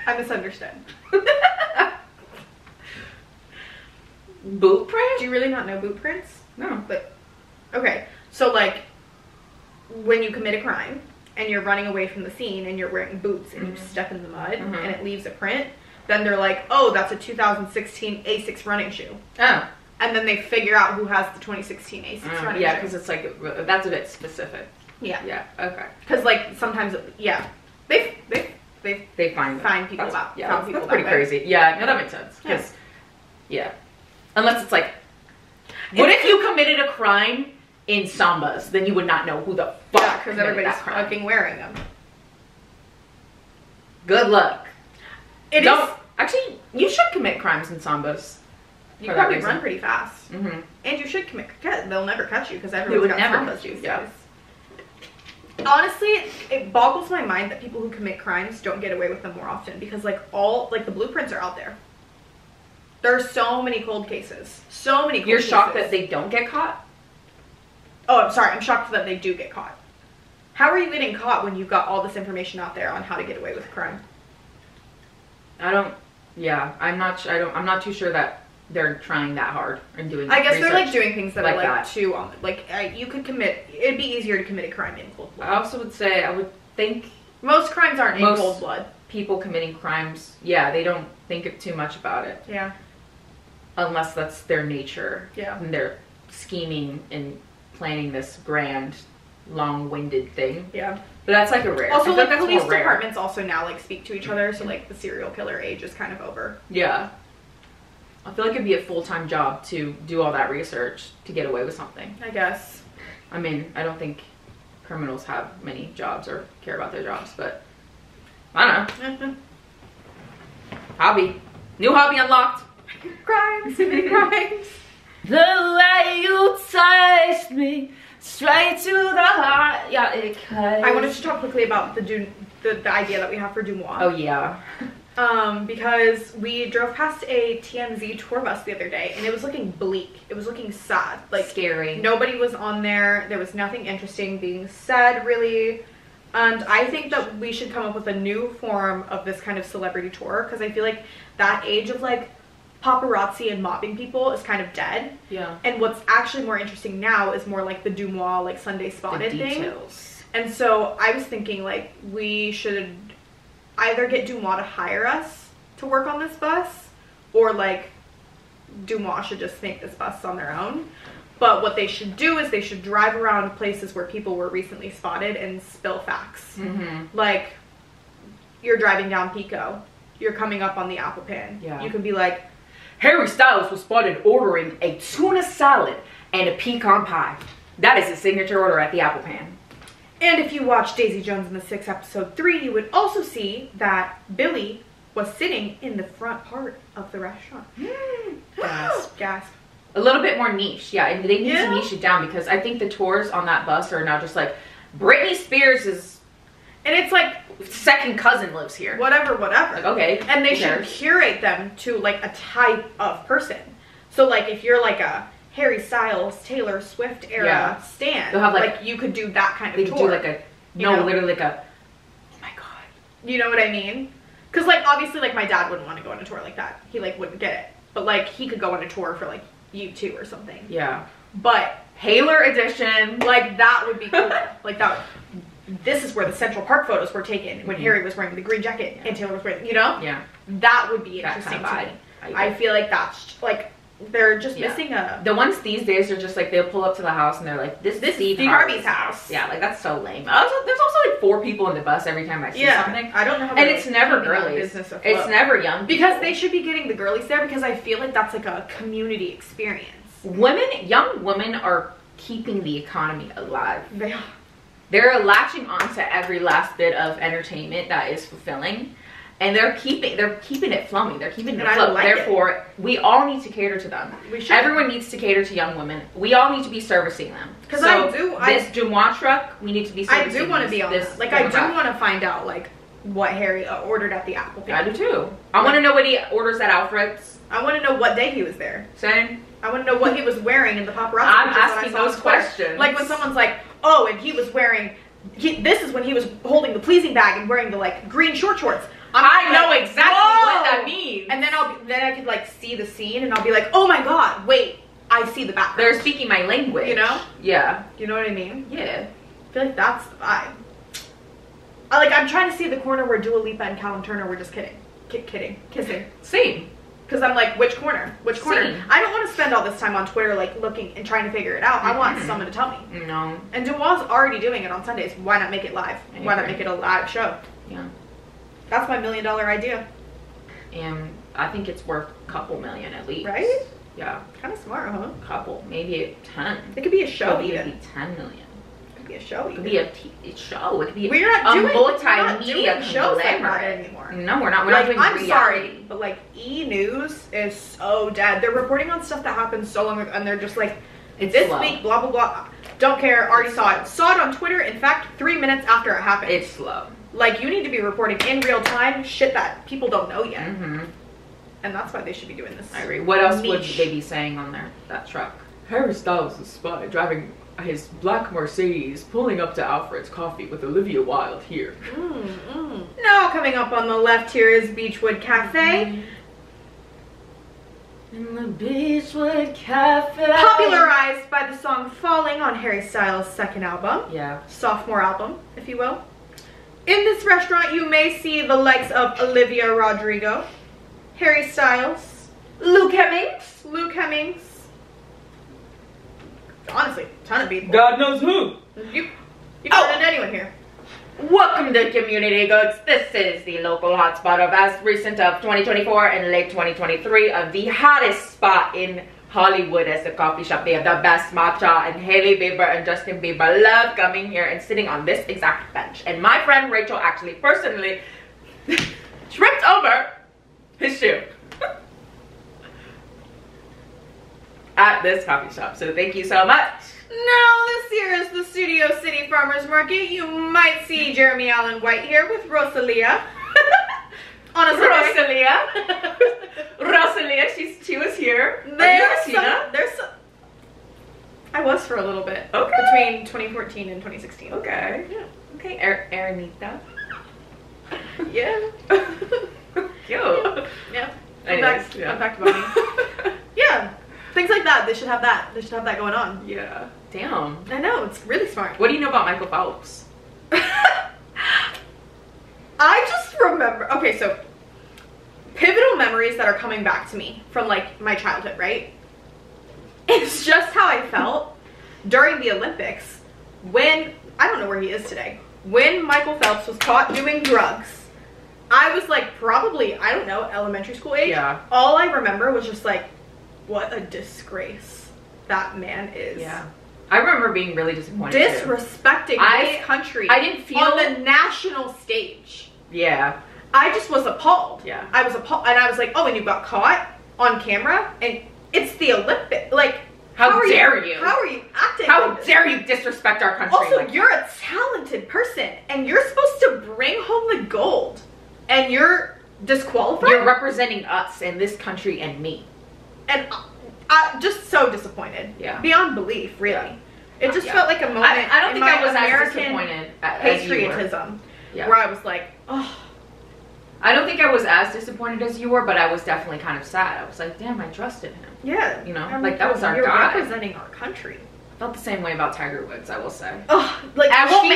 I misunderstood. Boot print? Do you really not know boot prints? No. But okay, so like when you commit a crime and you're running away from the scene and you're wearing boots and you step in the mud and it leaves a print, then they're like, oh, that's a 2016 Asics running shoe. Oh. And then they figure out who has the 2016 Asics running shoe. Yeah, because it's like, that's a bit specific. Yeah. Yeah, okay. Because like sometimes, yeah, they find people out. Yeah, found that's people pretty that way. crazy. Yeah, no, that makes sense. Yes. Yeah. Unless it's like, what if you committed a crime in Sambas? Then you would not know who the fuck. Yeah, because everybody's that crime. fucking wearing them. Good luck. Don't. Actually, you should commit crimes in Sambas. You probably run pretty fast. Mm-hmm. And you should commit. They'll never catch you because everyone's got Sambas these yeah. days. Honestly, it boggles my mind that people who commit crimes don't get away with them more often, because like the blueprints are out there. There are so many cold cases. So many cold cases. You're shocked that they don't get caught? Oh, I'm sorry. I'm shocked that they do get caught. How are you getting caught when you've got all this information out there on how to get away with a crime? I'm not too sure that they're trying that hard and doing I guess research they're like doing things that like are like that. too you could commit, it'd be easier to commit a crime in cold blood. I also would say, I would think Most crimes aren't in cold blood. People committing crimes, yeah, they don't think too much about it. Yeah. Unless that's their nature. Yeah. And they're scheming and planning this grand, long-winded thing. Yeah. But that's like a rare. Also, like that's police more rare. departments also now like speak to each other, so like the serial killer age is kind of over. Yeah. I feel like it'd be a full-time job to do all that research to get away with something. I guess. I mean, I don't think criminals have many jobs or care about their jobs, but I don't know. Hobby. New hobby unlocked. Crimes, crimes. The way you taste me straight to the heart. Yeah, it cuts. I wanted to talk quickly about the idea that we have for Dumois. Oh yeah. Because we drove past a TMZ tour bus the other day and it was looking bleak. It was looking sad. Like scary. Nobody was on there. There was nothing interesting being said, really. And I think that we should come up with a new form of this kind of celebrity tour, because I feel like that age of like paparazzi and mobbing people is kind of dead. Yeah. And what's actually more interesting now is more like the Dumois, like Sunday Spotted the thing. details. And so I was thinking like we should either get Dumois to hire us to work on this bus, or like Dumois should just make this bus on their own. But what they should do is they should drive around places where people were recently spotted and spill facts. Mm-hmm. Like, you're driving down Pico, you're coming up on the apple pan. Yeah. You can be like, Harry Styles was spotted ordering a tuna salad and a pecan pie. That is his signature order at the Apple Pan. And if you watch Daisy Jones and the Six episode 3, you would also see that Billy was sitting in the front part of the restaurant. Gasp. Gasp. A little bit more niche, yeah. And they need to niche it down because I think the tours on that bus are now just like, Britney Spears is, and it's like, second cousin lives here. Whatever. Like, okay. And they should curate them to like a type of person. So like if you're like a Harry Styles, Taylor Swift era stan, they'll have like you could do that kind of they tour. Do like a, literally like a, oh my God. You know what I mean? Because like obviously like my dad wouldn't want to go on a tour like that. He like wouldn't get it. But like he could go on a tour for like U2 or something. Yeah. But Taylor edition. Like that would be cool. Like that would, this is where the Central Park photos were taken when Harry was wearing the green jacket and Taylor was wearing, you know? Yeah. That would be interesting that kind to of me. I feel like that's like they're just Yeah. missing a. The ones these days are just like they'll pull up to the house and they're like, "This is Steve Harvey's house." Yeah, like that's so lame. Also, there's also like 4 people in the bus every time I see something. I don't know how. And it's never girlies. It's never young people. Because they should be getting the girlies there because I feel like that's like a community experience. Young women are keeping the economy alive. They are. They're latching on to every last bit of entertainment that is fulfilling. And they're keeping it flowing. They're keeping it afloat. Therefore, we all need to cater to them. We should. Everyone needs to cater to young women. We all need to be servicing them. Because this Dumois truck, we need to be servicing. I do want to be on this. Like, I do want to find out, like, what Harry ordered at the Apple. I do too. I want to know what he orders at Alfred's. I want to know what day he was there. Same. I want to know what he was wearing in the paparazzi. I'm asking those questions. Like when someone's like, oh, and he was wearing, this is when he was holding the pleasing bag and wearing the like green shorts. I know exactly what that means. And then I could like see the scene and I'll be like, oh my God, wait, I see the background. They're speaking my language. You know? Yeah. You know what I mean? Yeah. I feel like that's the vibe. I'm trying to see the corner where Dua Lipa and Callum Turner were just kissing. Same. Because I'm like, which corner? Which corner? Same. I don't want to spend all this time on Twitter like looking and trying to figure it out. I want someone to tell me. No. And Dumois already doing it on Sundays. Why not make it live? Why not make it a live show? Yeah. That's my $1 million idea. And I think it's worth a couple million at least. Right? Yeah. Kind of smart, huh? Couple. Maybe 10. It could be a show Maybe even. It could be 10 million. It could be a show It even. could be a show. It could be We're not doing multimedia shows like that conglomerate. anymore. No, we're not. We're not doing I'm reality. sorry, but like E-News is so dead. They're reporting on stuff that happened so long ago, and they're just like, It's this slow. week, blah, blah, blah. Don't care, already saw it. Saw it on Twitter, in fact, 3 minutes after it happened. It's slow. Like, you need to be reporting in real time shit that people don't know yet. Mm-hmm. And that's why they should be doing this. I agree. What else would they be saying on that truck? Harry Styles is spy driving his black Mercedes, pulling up to Alfred's Coffee with Olivia Wilde here. Now, coming up on the left here is Beechwood Cafe. In the Beechwood Cafe. Popularized by the song Falling on Harry Styles' second album. Yeah. Sophomore album, if you will. In this restaurant, you may see the likes of Olivia Rodrigo, Harry Styles, Luke Hemmings. Honestly, a ton of people. God knows who. You can find anyone here. Welcome to Community Goods. This is the local hotspot of as recent of 2024 and late 2023 of the hottest spot in Hollywood as a coffee shop. They have the best matcha, and Hailey Bieber and Justin Bieber love coming here and sitting on this exact bench. And my friend Rachel actually personally tripped over his shoe at this coffee shop. So thank you so much. Now, this here is the Studio City Farmers Market. You might see Jeremy Allen White here with Rosalia. Honestly, Rosalia, she was here. I was for a little bit. Okay. Between 2014 and 2016. Okay. Yeah. Okay, Aranita. Yeah. Cute. Yeah. Anyways, Fun fact about me. Yeah. Things like that. They should have that. They should have that going on. Yeah. Damn. I know. It's really smart. What do you know about Michael Phelps? I just remember. Okay, so pivotal memories that are coming back to me from like my childhood, right? It's just how I felt during the Olympics when, I don't know where he is today, when Michael Phelps was caught doing drugs. I was like probably, I don't know, elementary school age. Yeah. All I remember was just like, what a disgrace that man is. Yeah. I remember being really disappointed. Disrespecting this country. I didn't feel on the national stage. Yeah. I just was appalled. Yeah. I was appalled, and I was like, oh, and you got caught on camera, and it's the Olympics. Like, how dare you? How are you acting? How like this? dare you disrespect our country? Also, like you're a talented person, and you're supposed to bring home the gold, and you're disqualified. You're representing us and this country and me. And I'm just so disappointed. Yeah. Beyond belief, really. Yeah. It just felt like a moment. I don't think I was American as disappointed as patriotism, yeah. where I was like, oh. I don't think I was as disappointed as you were, but I was definitely kind of sad. I was like, damn, I trusted him. Yeah. You know, I'm like that was our you're guy. representing our country. I felt the same way about Tiger Woods, I will say. Oh, like I won't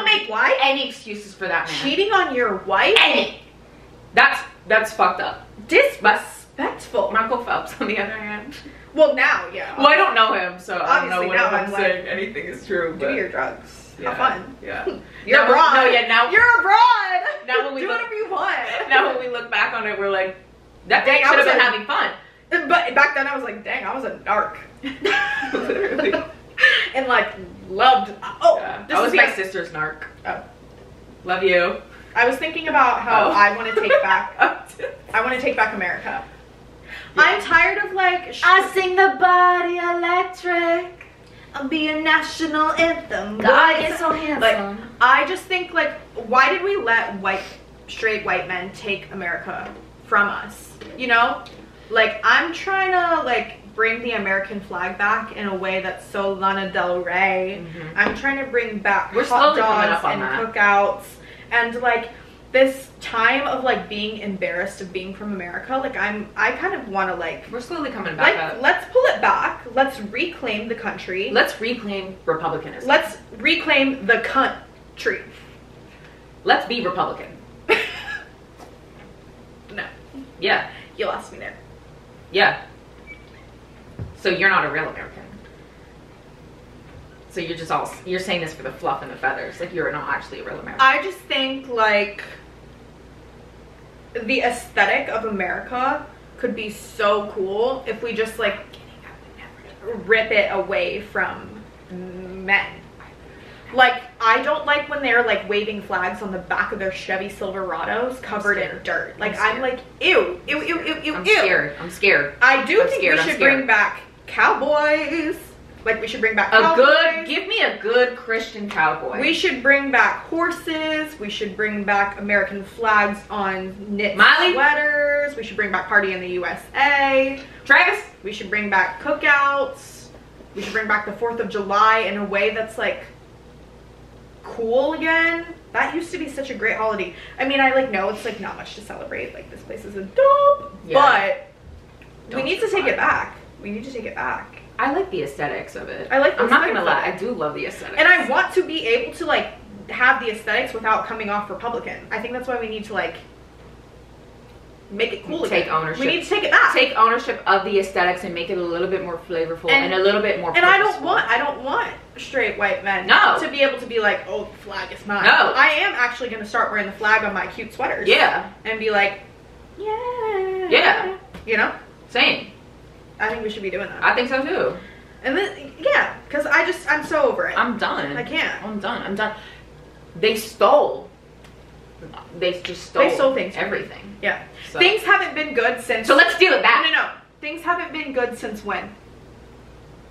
make wife? any excuses for that man. Cheating on your wife? Any. That's fucked up. Disrespectful. Michael Phelps, on the other hand. Well, now, yeah. Well, I don't know him, so I don't know Obviously, what now I'm I'm saying. Anything is true. Do your drugs. Yeah. Have fun. Yeah. You're now, abroad. No, yeah, now you're abroad. Now when we do look, whatever you want. Now when we look back on it, we're like, that Dang, thing should have I been was having fun. But back then I was like, dang, I was a narc. Literally. And like loved. Oh, Yeah. this I was is my sister's narc. Oh. Love you. I was thinking about how I want to take back. I want to take back America. Yeah. I'm tired of like. I sing the body electric. I'll be a national anthem. God is so handsome. Like, I just think like, why did we let straight white men take America from us? You know, like I'm trying to like bring the American flag back in a way that's so Lana Del Rey. Mm-hmm. I'm trying to bring back We're hot slowly coming dogs up on and that. cookouts and like this time of like being embarrassed of being from America. Like I kind of want to like. We're slowly coming back up. Let's pull it back. Let's reclaim the country. Let's reclaim Republicanism. Let's reclaim the country. Let's be Republican. No. Yeah. You lost me there. Yeah. So you're not a real American. So you're saying this for the fluff and the feathers. Like you're not actually a real American. I just think like the aesthetic of America could be so cool if we just like rip it away from men. Like I don't like when they're like waving flags on the back of their Chevy Silverados covered in dirt. Like I'm like ew, ew, ew, ew, ew, I'm ew. scared. I'm scared. I do I'm think scared. we I'm should scared. bring back cowboys. Like we should bring back cowboys. Give me a good Christian cowboy. We should bring back horses. We should bring back American flags on knit Miley? sweaters. We should bring back Party in the USA. Travis. We should bring back cookouts. We should bring back the 4th of July in a way that's like cool again. That used to be such a great holiday. I mean, I like know it's like not much to celebrate. Like this place is a dump, but we need to take it back. We need to take it back. I like the aesthetics of it. I like the I'm not gonna aesthetics lie. of I do love the aesthetics. And I want to be able to like have the aesthetics without coming off Republican. I think that's why we need to like make it cool Take again. ownership. We need to take it back. Take ownership of the aesthetics and make it a little bit more flavorful and a little bit more And I purposeful. don't want straight white men No. to be able to be like, oh, the flag is mine. No. I am actually going to start wearing the flag on my cute sweaters. Yeah. And be like, yeah. Yeah. You know? Same. I think we should be doing that. I think so too. And then, yeah, because I'm so over it. I'm done. I can't. I'm done. They stole. They just stole. They stole things. Everything. Yeah. So. Things haven't been good since. So let's deal with that. No. Things haven't been good since when?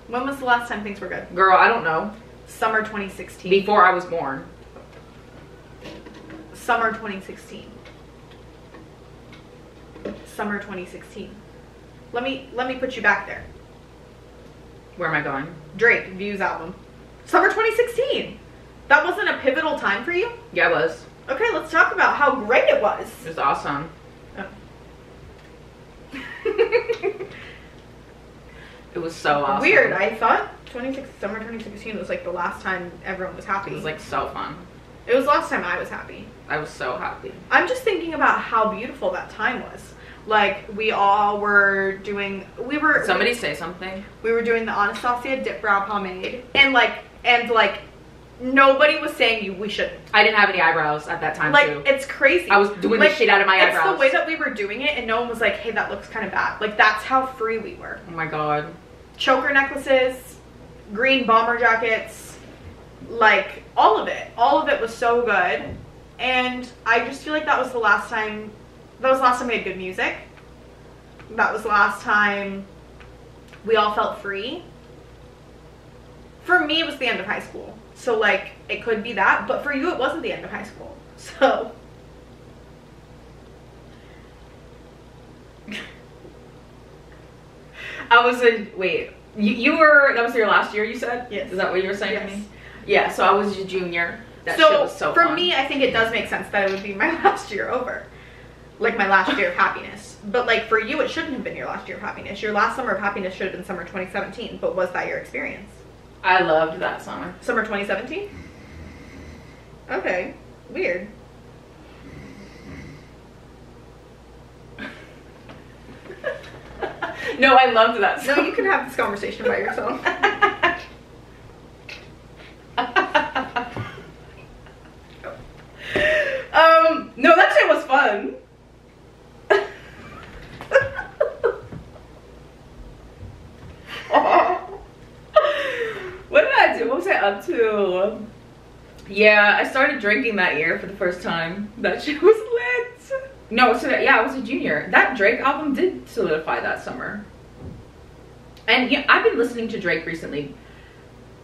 When was the last time things were good? Girl, I don't know. Summer 2016. Before I was born. Summer 2016. Summer 2016. Let me put you back there. Where am I going? Drake, Views album. Summer 2016. That wasn't a pivotal time for you? Yeah, it was. Okay, let's talk about how great it was. It was awesome. Oh. It was so awesome. Weird. I thought summer 2016 was like the last time everyone was happy. It was like so fun. It was the last time I was happy. I was so happy. I'm just thinking about how beautiful that time was. Like we all were doing, Somebody say something. We were doing the Anastasia Dip Brow Pomade, and like nobody was saying we shouldn't. I didn't have any eyebrows at that time. Like too. it's crazy. I was doing the shit out of my eyebrows. It's the way that we were doing it, and no one was like, "Hey, that looks kind of bad." Like that's how free we were. Oh my god. Choker necklaces, green bomber jackets, like all of it was so good. And I just feel like that was the last time we had good music. That was the last time we all felt free. For me, it was the end of high school, so like it could be that, but for you it wasn't the end of high school, so wait, you were, that was your last year, you said? Yes. Is that what you were saying Yes. to me? Yeah, so I was a junior. That so, shit was so for fun. me, I think it does make sense that it would be my last year over. Like my last year of happiness. But like for you, it shouldn't have been your last year of happiness. Your last summer of happiness should have been summer 2017. But was that your experience? I loved that summer. Summer 2017? Okay. Weird. No, I loved that No, summer. you can have this conversation by yourself. No, that shit was fun. What did I do? What was I up to? Yeah, I started drinking that year for the first time. That shit was lit. No, so yeah, I was a junior. That Drake album did solidify that summer. And yeah, I've been listening to Drake recently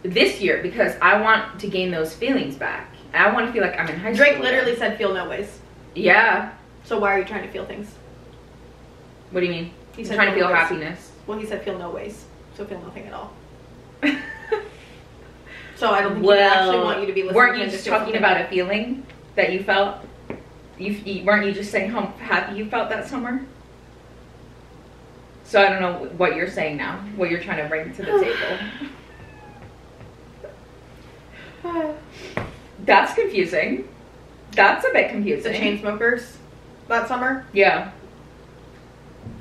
this year because I want to gain those feelings back. I want to feel like I'm in high school. Drake literally said feel no ways. Yeah. So why are you trying to feel things? What do you mean? He I'm said trying to feel no ways. happiness. Well, he said feel no ways. So feel nothing at all. So I don't think he actually want you to be listening. Weren't you to just feel talking something. about a feeling that you felt? Weren't you just saying how happy you felt that summer? So I don't know what you're saying now. What you're trying to bring to the table. That's confusing. That's a bit The confusing. Chainsmokers that summer, Yeah.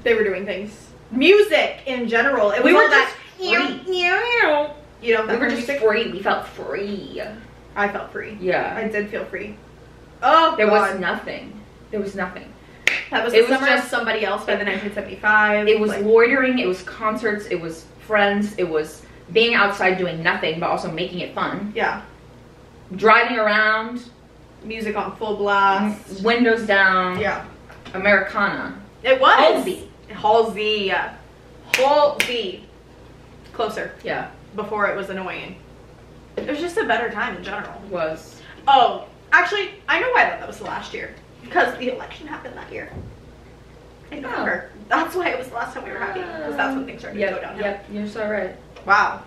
they were doing things. Music in general. It was We were all that just free. You know, We that were kind of just music. free. We felt free. I felt free. Yeah. I did feel free. Oh, There God. was nothing. There was nothing. That was It the was summer of just- Somebody Else by the 1975. It was like, loitering, it was concerts, it was friends, it was being outside doing nothing but also making it fun. yeah, Driving around, music on full blast. windows down, Yeah, Americana. it was. Halsey. Halsey. Halsey. Closer. Yeah, Before it was annoying. It was just a better time in general. was. Oh, actually, I know why that was the last year. Because the election happened that year. In November. That's why it was the last time we were happy. Because that's when things started to go downhill. Yep, you're so right. Wow.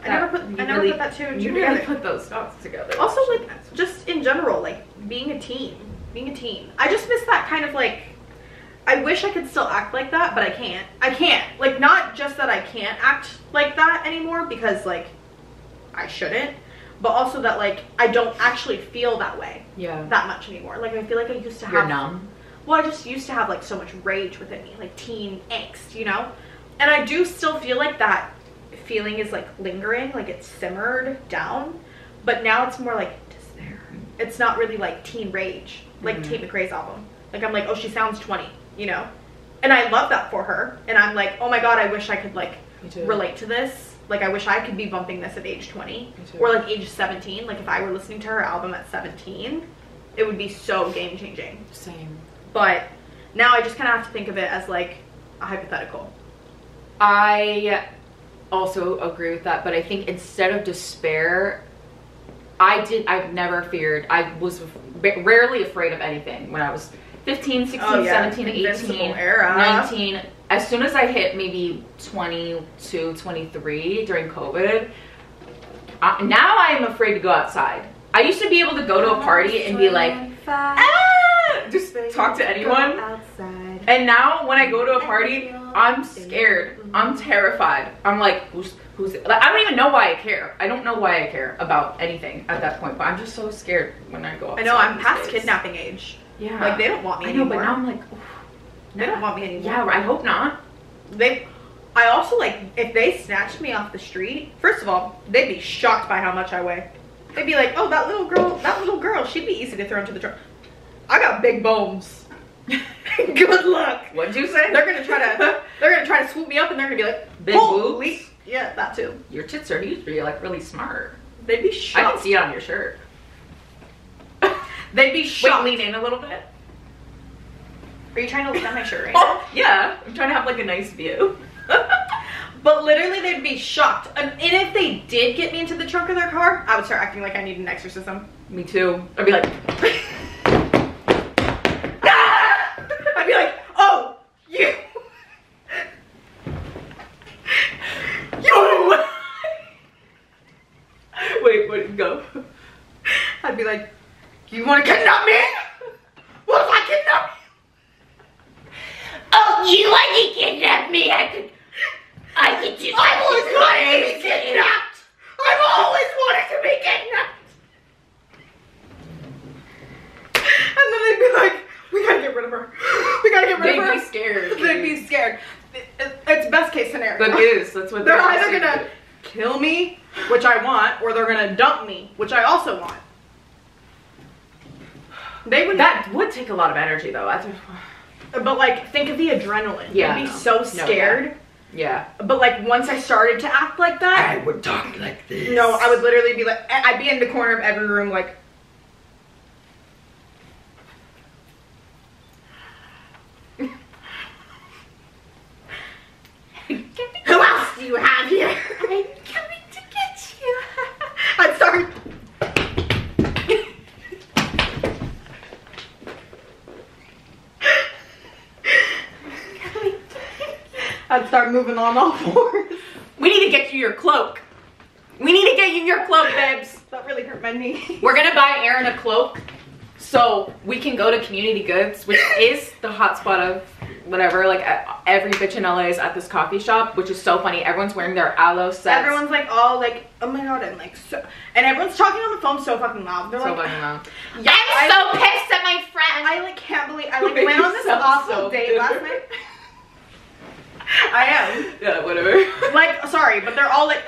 I That- never you put really- that two and You two really together. put those dots together. Also, like, just in general, like, being a teen. Being a teen. I just miss that kind of, like, I wish I could still act like that, but I can't. I can't. Like, not just that I can't act like that anymore, because, like, I shouldn't, but also that, like, I don't actually feel that way Yeah. that much anymore. Like, I feel like I used to have... You're numb. Well, I just used to have, like, so much rage within me, like, teen angst, you know? And I do still feel like that feeling is, like, lingering, like, it's simmered down, but now it's more, like, despair. It's not really, like, teen rage, like Tate McRae's album. Like, I'm like, oh, she sounds 20, you know? And I love that for her, and I'm like, oh my god, I wish I could, like, Me too. relate to this. Like, I wish I could be bumping this at age 20, Me too. or, like, age 17. Like, if I were listening to her album at 17, it would be so game-changing. Same. But now I just kind of have to think of it as like a hypothetical. I also agree with that, but I think instead of despair, I've never feared, I was rarely afraid of anything when I was 15, 16, Oh, yeah. 17, Invincible 18, era. 19. As soon as I hit maybe 22, 23 during COVID, now I am afraid to go outside. I used to be able to go to a party and be like, just talk to anyone. And now when I go to a party, I'm scared. I'm terrified. I'm like, who's like, I don't even know why I care. I don't know why I care about anything at that point, but I'm just so scared when I go outside. I know, I'm these past days. kidnapping age. Yeah. Like, they don't want me I know, anymore. but now I'm like, oof, They don't want me anymore. yeah, I hope not. I also, like, if they snatched me off the street, first of all, they'd be shocked by how much I weigh. They'd be like, oh, that little girl, she'd be easy to throw into the trunk. I got big bones. Good luck. What'd you say? They're gonna try to swoop me up, and they're gonna be like, Big Holy- boobs. Yeah, that too. Your tits are huge, but you're like really smart. They'd be I can shocked. see it on your shirt. They'd be Wait, shocked. lean in a little bit. Are you trying to look at my shirt right now? Oh, yeah. I'm trying to have like a nice view. But literally, they'd be shocked. And if they did get me into the trunk of their car, I would start acting like I need an exorcism. Me too. I'd be like, I'd be like, oh, you. yo! Wait, go. I'd be like, you want to kidnap me? What if I kidnap you? Oh, you want to kidnap me? I could just. I've always wanted to be kidnapped. I've always wanted to be kidnapped. And then they'd be like, we gotta get rid of her. We gotta get rid of her. They'd be scared. They'd be scared. It's best case scenario. Good news. That's what They're they're either gonna kill me, which I want, or they're gonna dump me, which I also want. They would. That would take a lot of energy, though. But like, think of the adrenaline. Yeah, I'd be no. so No, scared. Yeah. But like, once I started to act like that, would talk like this. no, I would literally be like, I'd be in the corner of every room, like. Who else do you have here? I'm coming to get you. I'm sorry. I'd start moving on all fours. We need to get you your cloak. We need to get you your cloak, babes. That really hurt my knee. We're gonna buy Erin a cloak so we can go to Community Goods, which is the hotspot of whatever. Like every bitch in LA is at this coffee shop, which is so funny. Everyone's wearing their aloe sets. Everyone's like all like, oh my god, I'm like so, and everyone's talking on the phone so fucking loud. They're so like, fucking loud. yeah, I'm so pissed at my friend. I like can't believe I like You went on this sound awful so date good. last night. I am. Yeah, whatever. Like, sorry, but they're all like,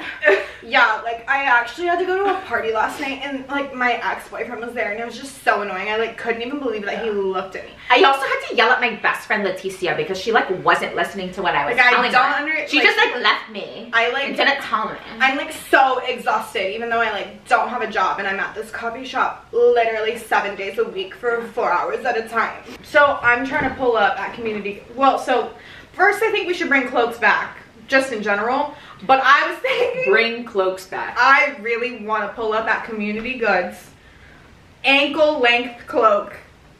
yeah, like, I actually had to go to a party last night, and, like, my ex-boyfriend was there, and it was just so annoying. I, like, couldn't even believe that he looked at me. I also had to yell at my best friend Leticia because she like wasn't listening to what I was Like, I telling don't her. She like, just like left me. I, like, and didn't tell me. I'm, like, so exhausted, even though I, like, don't have a job, and I'm at this coffee shop literally 7 days a week for 4 hours at a time. So, I'm trying to pull up at Community, well, so, first I think we should bring cloaks back, just in general, but I was thinking... Bring cloaks back. I really want to pull up at Community Goods, ankle length cloak,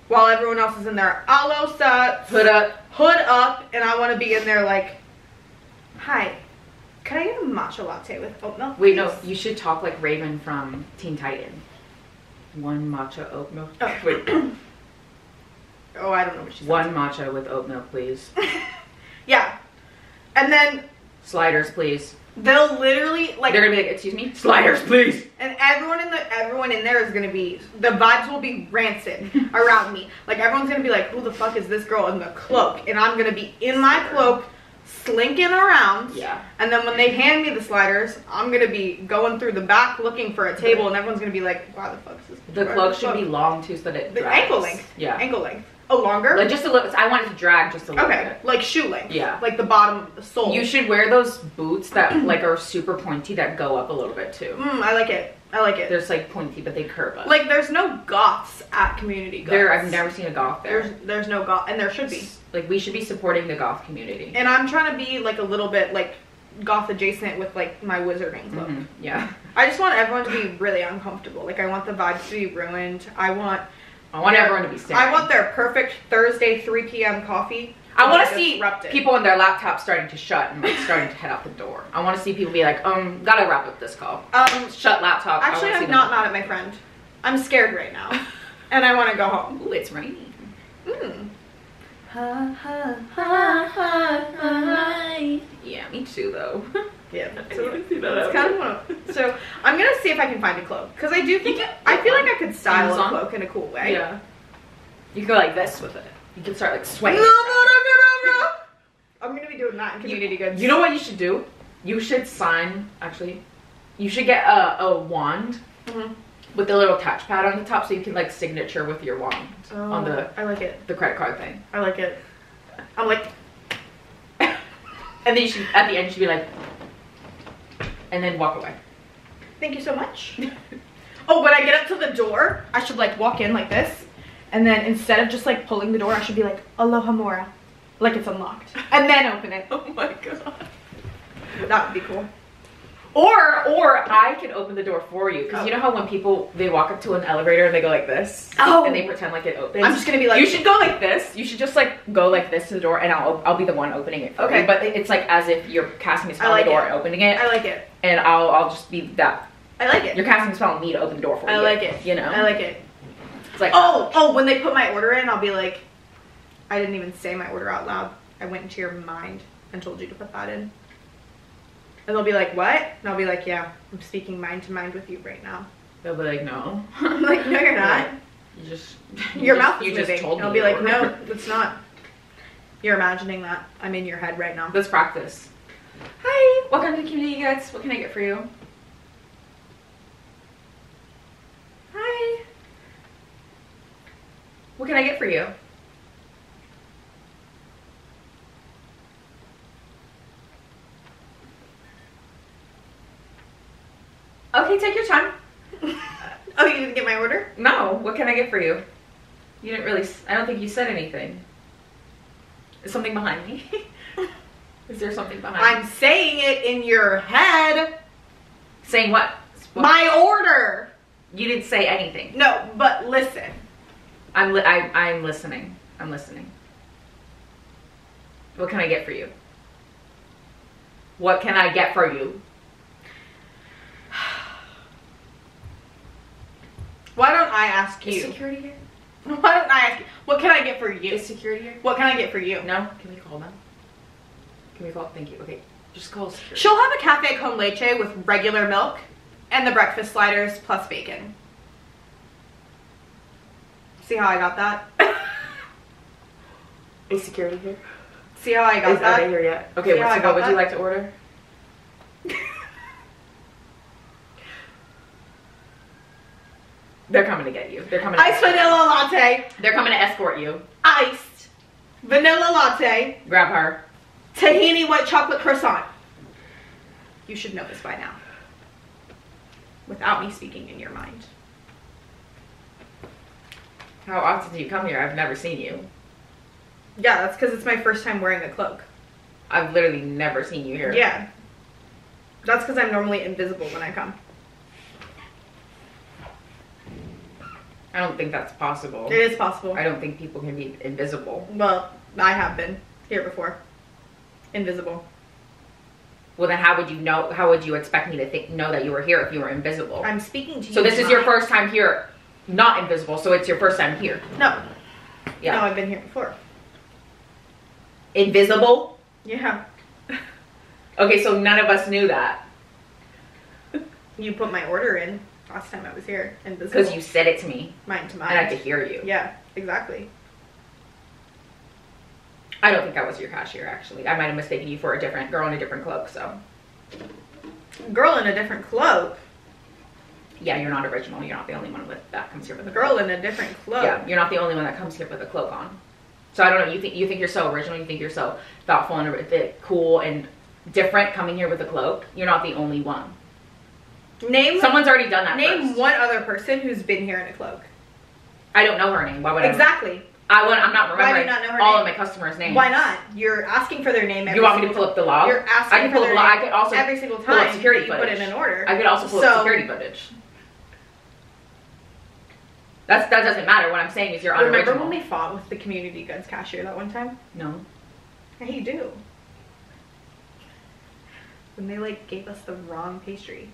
while everyone else is in their aloe sets, Hood up. and I want to be in there like, hi, can I get a matcha latte with oat milk? Wait, no, please?" you should talk like Raven from Teen Titan. One matcha oat milk. Oh. Wait, Oh, I don't know what she's one matcha with oat milk, please. Yeah, and then Sliders, please. they'll literally like, They're gonna be like, excuse me? Sliders, please. and everyone in there is gonna be, the vibes will be rancid around me. Like, everyone's gonna be like, who the fuck is this girl in the cloak? And I'm gonna be in my cloak, slinking around. Yeah. And then when they hand me the sliders, I'm gonna be going through the back looking for a table, and everyone's gonna be like, wow, the fuck is this? The cloak should be long too so that it the drags. ankle length. Yeah. Ankle length. Oh, longer? Like just a little, I want it to drag just a little Okay, bit. like shoe length. Yeah. Like the bottom, the sole. You should wear those boots that like are super pointy that go up a little bit too. I like it. I like it. They're just like pointy, but they curve up. Like, there's no goths at Community Goods. I've never seen a goth there. There's no goth, and there should be. Like we should be supporting the goth community. And I'm trying to be like a little bit like goth adjacent with like my wizarding cloak. Yeah. I just want everyone to be really uncomfortable. Like, I want the vibes to be ruined. I want everyone to be staring. I want their perfect Thursday 3 p.m. coffee. I want to be see disrupted. people on their laptops starting to shut and like starting to head out the door. I want to see people be like, gotta wrap up this call. Shut laptop. Actually, I'm not mad at my friend. I'm scared right now, and I want to go home. Ooh, it's raining. Yeah, me too though. Yeah, So it's kind of one. So I'm gonna see if I can find a cloak, because I do think I feel like I could style Amazon? a cloak in a cool way. Yeah. You can go like this with it. You can start like swaying. No. I'm gonna be doing that in Community Goods. You know what you should do? You should sign, actually, you should get a wand with the little touchpad on the top so you can like signature with your wand on I like it. the credit card thing. I like it. I'm like, And then you should, at the end, you should be like, and then walk away. Thank you so much. Oh, when I get up to the door, I should like walk in like this. And then instead of just like pulling the door, I should be like, aloha mora. Like it's unlocked. And then open it. Oh my god. That would be cool. Or I can open the door for you. Because you know how when people, they walk up to an elevator and they go like this? Oh. And they pretend like it opens? I'm just gonna be like, you should go like this. You should just like go like this to the door and I'll be the one opening it for you. But it's like as if you're casting a spell on the door and opening it. I like it. And I'll just be that. I like it. You're casting a spell on me to open the door for you. I like it. You know? I like it. It's like, oh, when they put my order in, I'll be like, I didn't even say my order out loud. I went into your mind and told you to put that in. And they'll be like, what? And I'll be like, yeah, I'm speaking mind to mind with you right now. They'll be like, no. I'm like, no, you're not. You just... Your mouth is moving. Just told me. I'll be like, no, it's not. You're imagining that. I'm in your head right now. Let's practice. Hi, welcome to the community, guys. What can I get for you? Hi. What can I get for you? Okay, take your time. Oh, you didn't get my order? No, what can I get for you? You didn't really, I don't think you said anything. Is something behind me? Is there something behind me? I'm saying it in your head. Saying what? My order. You didn't say anything. No, but listen. I'm listening. I'm listening. What can I get for you? What can I get for you? Why don't I ask you? Is security here? Why don't I ask you? What can I get for you? Is security here? What can I get for you? No? Can we call them? Can we call? Thank you. Okay. Just call security. She'll have a cafe con leche with regular milk and the breakfast sliders plus bacon. See how I got that? Is security here? See how I got that? Are they here yet? Okay, what would you like to order? They're coming to get you. They're coming to Iced vanilla latte. They're coming to escort you. Iced vanilla latte. Grab her. Tahini white chocolate croissant. You should know this by now. Without me speaking in your mind. How often do you come here? I've never seen you. Yeah, that's because it's my first time wearing a cloak. I've literally never seen you here. Yeah. That's because I'm normally invisible when I come. I don't think that's possible. It is possible. I don't think people can be invisible. Well, I have been here before. Invisible. Well, then how would you know? How would you expect me to know that you were here if you were invisible? I'm speaking to you. So this is your first time here, not invisible. So it's your first time here. No. Yeah. No, I've been here before. Invisible? Yeah. Okay, so none of us knew that. You put my order in last time I was here. Invisible. Because you said it to me. Mind to mind. And I could hear you. Yeah, exactly. I don't think I was your cashier, actually. I might have mistaken you for a different girl in a different cloak, so. Girl in a different cloak. Yeah, you're not original. You're not the only one that comes here with a Girl cloak. in a different cloak. Yeah, you're not the only one that comes here with a cloak on. So I don't know. You think you're so original. You think you're so thoughtful and cool and different coming here with a cloak. You're not the only one. Someone's already done that. Name first. one other person who's been here in a cloak. I don't know her name. Why would I? Exactly. I'm not remembering Why do you not know her all name? of my customers' names. Why not? You're asking for their name. You want me to pull up the log? You're asking I can for pull up their the log. name I could also every single pull up time security that you footage. put in an order. I could also pull up security footage. That doesn't matter. What I'm saying is you're unoriginal. Remember when we fought with the community goods cashier that one time? No. Yeah, you do. When they like gave us the wrong pastry.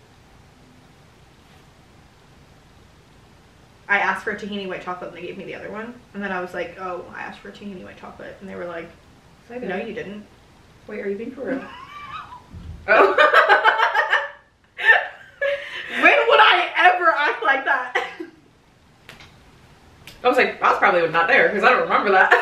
I asked for a tahini white chocolate and they gave me the other one. And then I was like, oh, I asked for a tahini white chocolate. And they were like, no, you didn't. Wait, are you being for real? Oh. When would I ever act like that? I was like, I was probably not there because I don't remember that.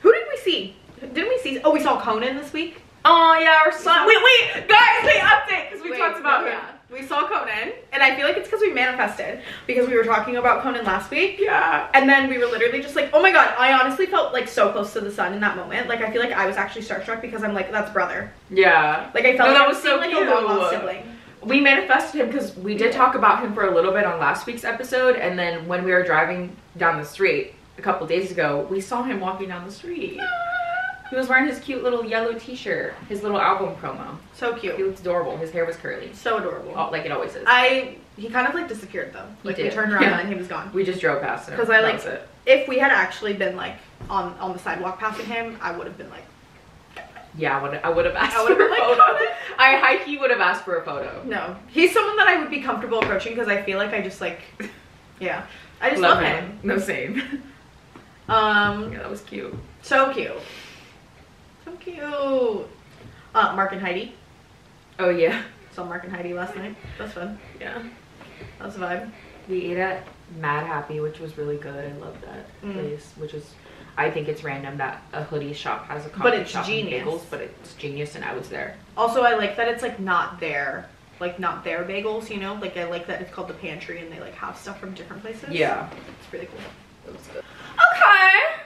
Who did we see? Didn't we see? Oh, we saw Conan this week. Oh yeah, our son. Wait, guys, update because we talked about him. We saw Conan, and I feel like it's because we manifested, because we were talking about Conan last week. Yeah. And then we were literally just like, oh my god, I honestly felt like so close to the sun in that moment. Like, I feel like I was actually starstruck because I'm like, that's brother. Yeah. Like, I felt No, like that I was so like cute. a long-lost sibling. We manifested him because we did talk about him for a little bit on last week's episode, and then when we were driving down the street a couple days ago, we saw him walking down the street. He was wearing his cute little yellow t-shirt, his little album promo. So He cute. looks adorable. His hair was curly. So adorable. Oh, like it always is. He kind of like disappeared though. He Like we did. turned around Yeah. and he was gone. We just drove past him. Because I That like, was it. if we had actually been like on the sidewalk passing him, I would have been like, Yeah, I would have asked I for would've a been like, photo. "Conan." I high-key would have asked for a photo. no. He's someone that I would be comfortable approaching because I feel like I just like, yeah, I just love him. No, same. Yeah, that was cute. so cute. So cute. Mark and Heidi. Oh yeah. Saw Mark and Heidi last night. That's fun. Yeah. That was a vibe. We ate at Mad Happy, which was really good. I love that place. Which is, I think it's random that a hoodie shop has a coffee it's shop genius. and bagels, but it's genius, and I was there. Also, I like that it's like not their bagels, you know? Like, I like that it's called the pantry and they like have stuff from different places. Yeah. It's really cool. It was good. Okay.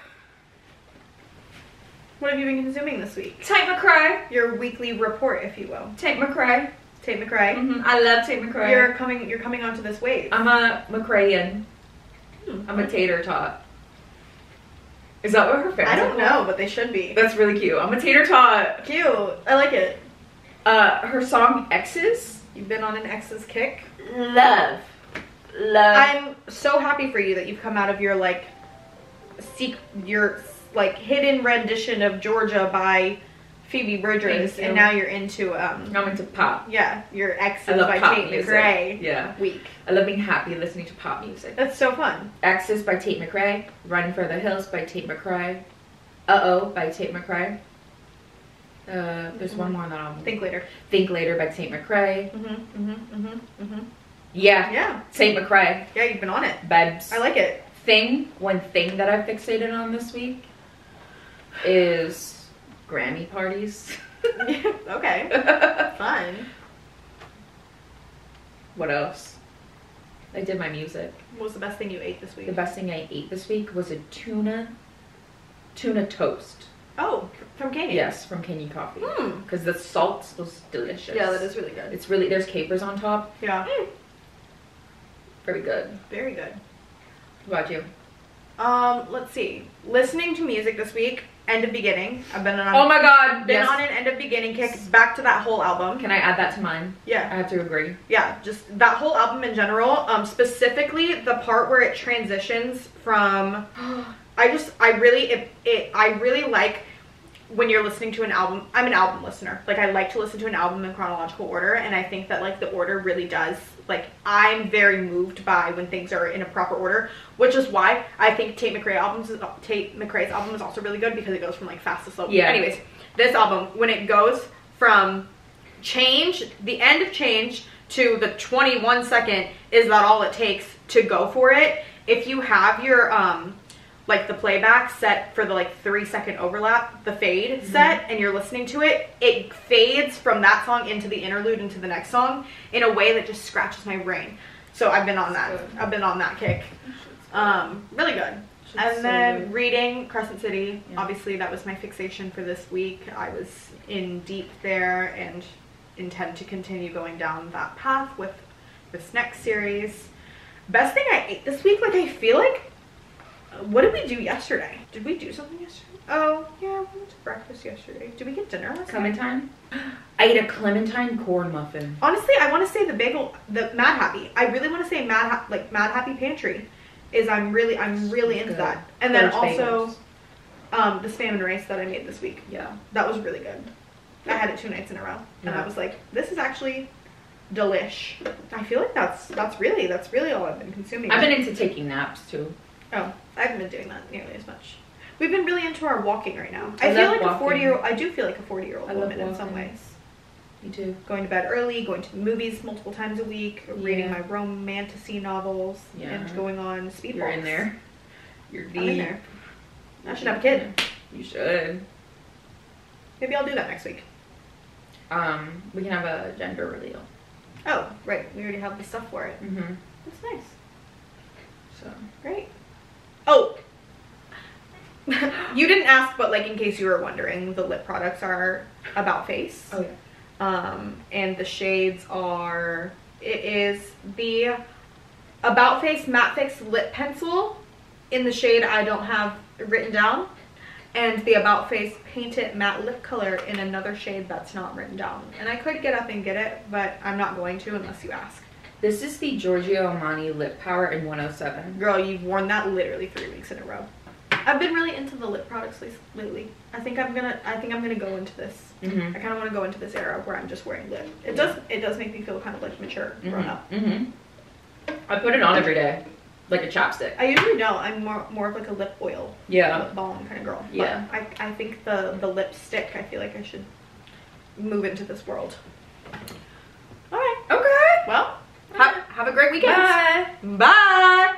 What have you been consuming this week? Tate McRae. Your weekly report, if you will. Tate McRae. Tate McRae. I love Tate McRae. You're coming onto this wave. I'm a McRaean. I'm a tater tot. Is that what her fans I don't are called? know, but they should be. That's really cute. I'm a tater tot. Cute. I like it. Her song Exes. You've been on an ex's kick. Love. I'm so happy for you that you've come out of your like hidden rendition of Georgia by Phoebe Bridgers, Thank you. and now you're into I'm into pop. yeah, your I exes love by pop Tate music. McRae Yeah. week. I love being happy listening to pop music. That's so fun. Exes by Tate McRae. Running for the Hills by Tate McRae. Uh-Oh by Tate McRae. There's one more on that album. Think later. Think Later by Tate McRae. Yeah. Yeah. Tate McRae. Yeah, you've been on it. Babs. I like it. One thing that I fixated on this week is Grammy parties. Okay. Fun. What else? I did my music. What was the best thing you ate this week? The best thing I ate this week was a tuna toast. Oh, from Candy. Yes, from Kenny Coffee. Hmm. Because the salt was delicious. Yeah, that is really good. It's really, there's capers on top. Yeah. Very good. Very good. What about you? Let's see. Listening to music this week, End of Beginning. I've been on Oh my god, been yes. on an End of Beginning kick, back to that whole album. Can I add that to mine? I Yeah. have to agree. Yeah, just that whole album in general. Specifically the part where it transitions from I really like when you're listening to an album. I'm an album listener. Like, I like to listen to an album in chronological order, and I think that like the order really does, like, I'm very moved by when things are in a proper order, which is why I think Tate McRae's album is also really good, because it goes from like fast to slow. Yeah. Anyways, this album, when it goes from Change, the end of Change, to the 21 second Is That All It Takes to go for it. If you have your like the playback set for the like 3 second overlap, the fade set, and you're listening to it, it fades from that song into the interlude into the next song in a way that just scratches my brain. So I've been on that. Good. I've been on that kick. Really good. And so then good. reading Crescent City. Yeah. Obviously that was my fixation for this week. I was in deep there and intend to continue going down that path with this next series. Best thing I ate this week, like, I feel like, what did we do yesterday? Did we do something yesterday? Oh, yeah, we went to breakfast yesterday. Did we get dinner last night? Clementine? I ate a Clementine corn muffin. Honestly, I want to say the Mad Happy. I really want to say Mad Happy Pantry. I'm really into Good. that. And then Crunch also, bagels. the spam and rice that I made this week. Yeah. That was really good. I had it 2 nights in a row, and Yeah. I was like, this is actually delish. I feel like that's really all I've been consuming. I've been into taking naps too. Oh, I haven't been doing that nearly as much. We've been really into our walking right now. I I feel love like walking. a 40-year-old. I do feel like a 40-year-old I love woman in some walking. ways. Me too. Going to bed early, going to the movies multiple times a week, reading Yeah. my romantasy novels, Yeah. and going on speed You're walks. in there. You're deep. I'm in there. I should have a kid. You should. Maybe I'll do that next week. We can have a gender reveal. Oh, right. We already have the stuff for it. Mm-hmm. That's nice. So. Great. Oh. You didn't ask, but like in case you were wondering, the lip products are About Face. Oh yeah. And the shades are, it is the About Face Matte Fix Lip Pencil in the shade I don't have written down, and the About Face Paint It Matte Lip Color in another shade that's not written down. And I could get up and get it, but I'm not going to unless you ask. This is the Giorgio Armani Lip Power in 107. Girl, you've worn that literally 3 weeks in a row. I've been really into the lip products lately. I think I'm gonna go into this. Mm-hmm. I kind of want to go into this era where I'm just wearing lip. It does make me feel kind of like mature, grown up. Mm-hmm. I put it on every day, like a chapstick. I usually don't. I'm more of like a lip oil, lip balm kind of girl. Yeah. But I think the lipstick, I feel like I should move into this world. All right. Okay. Well, have a great weekend. Bye. Bye.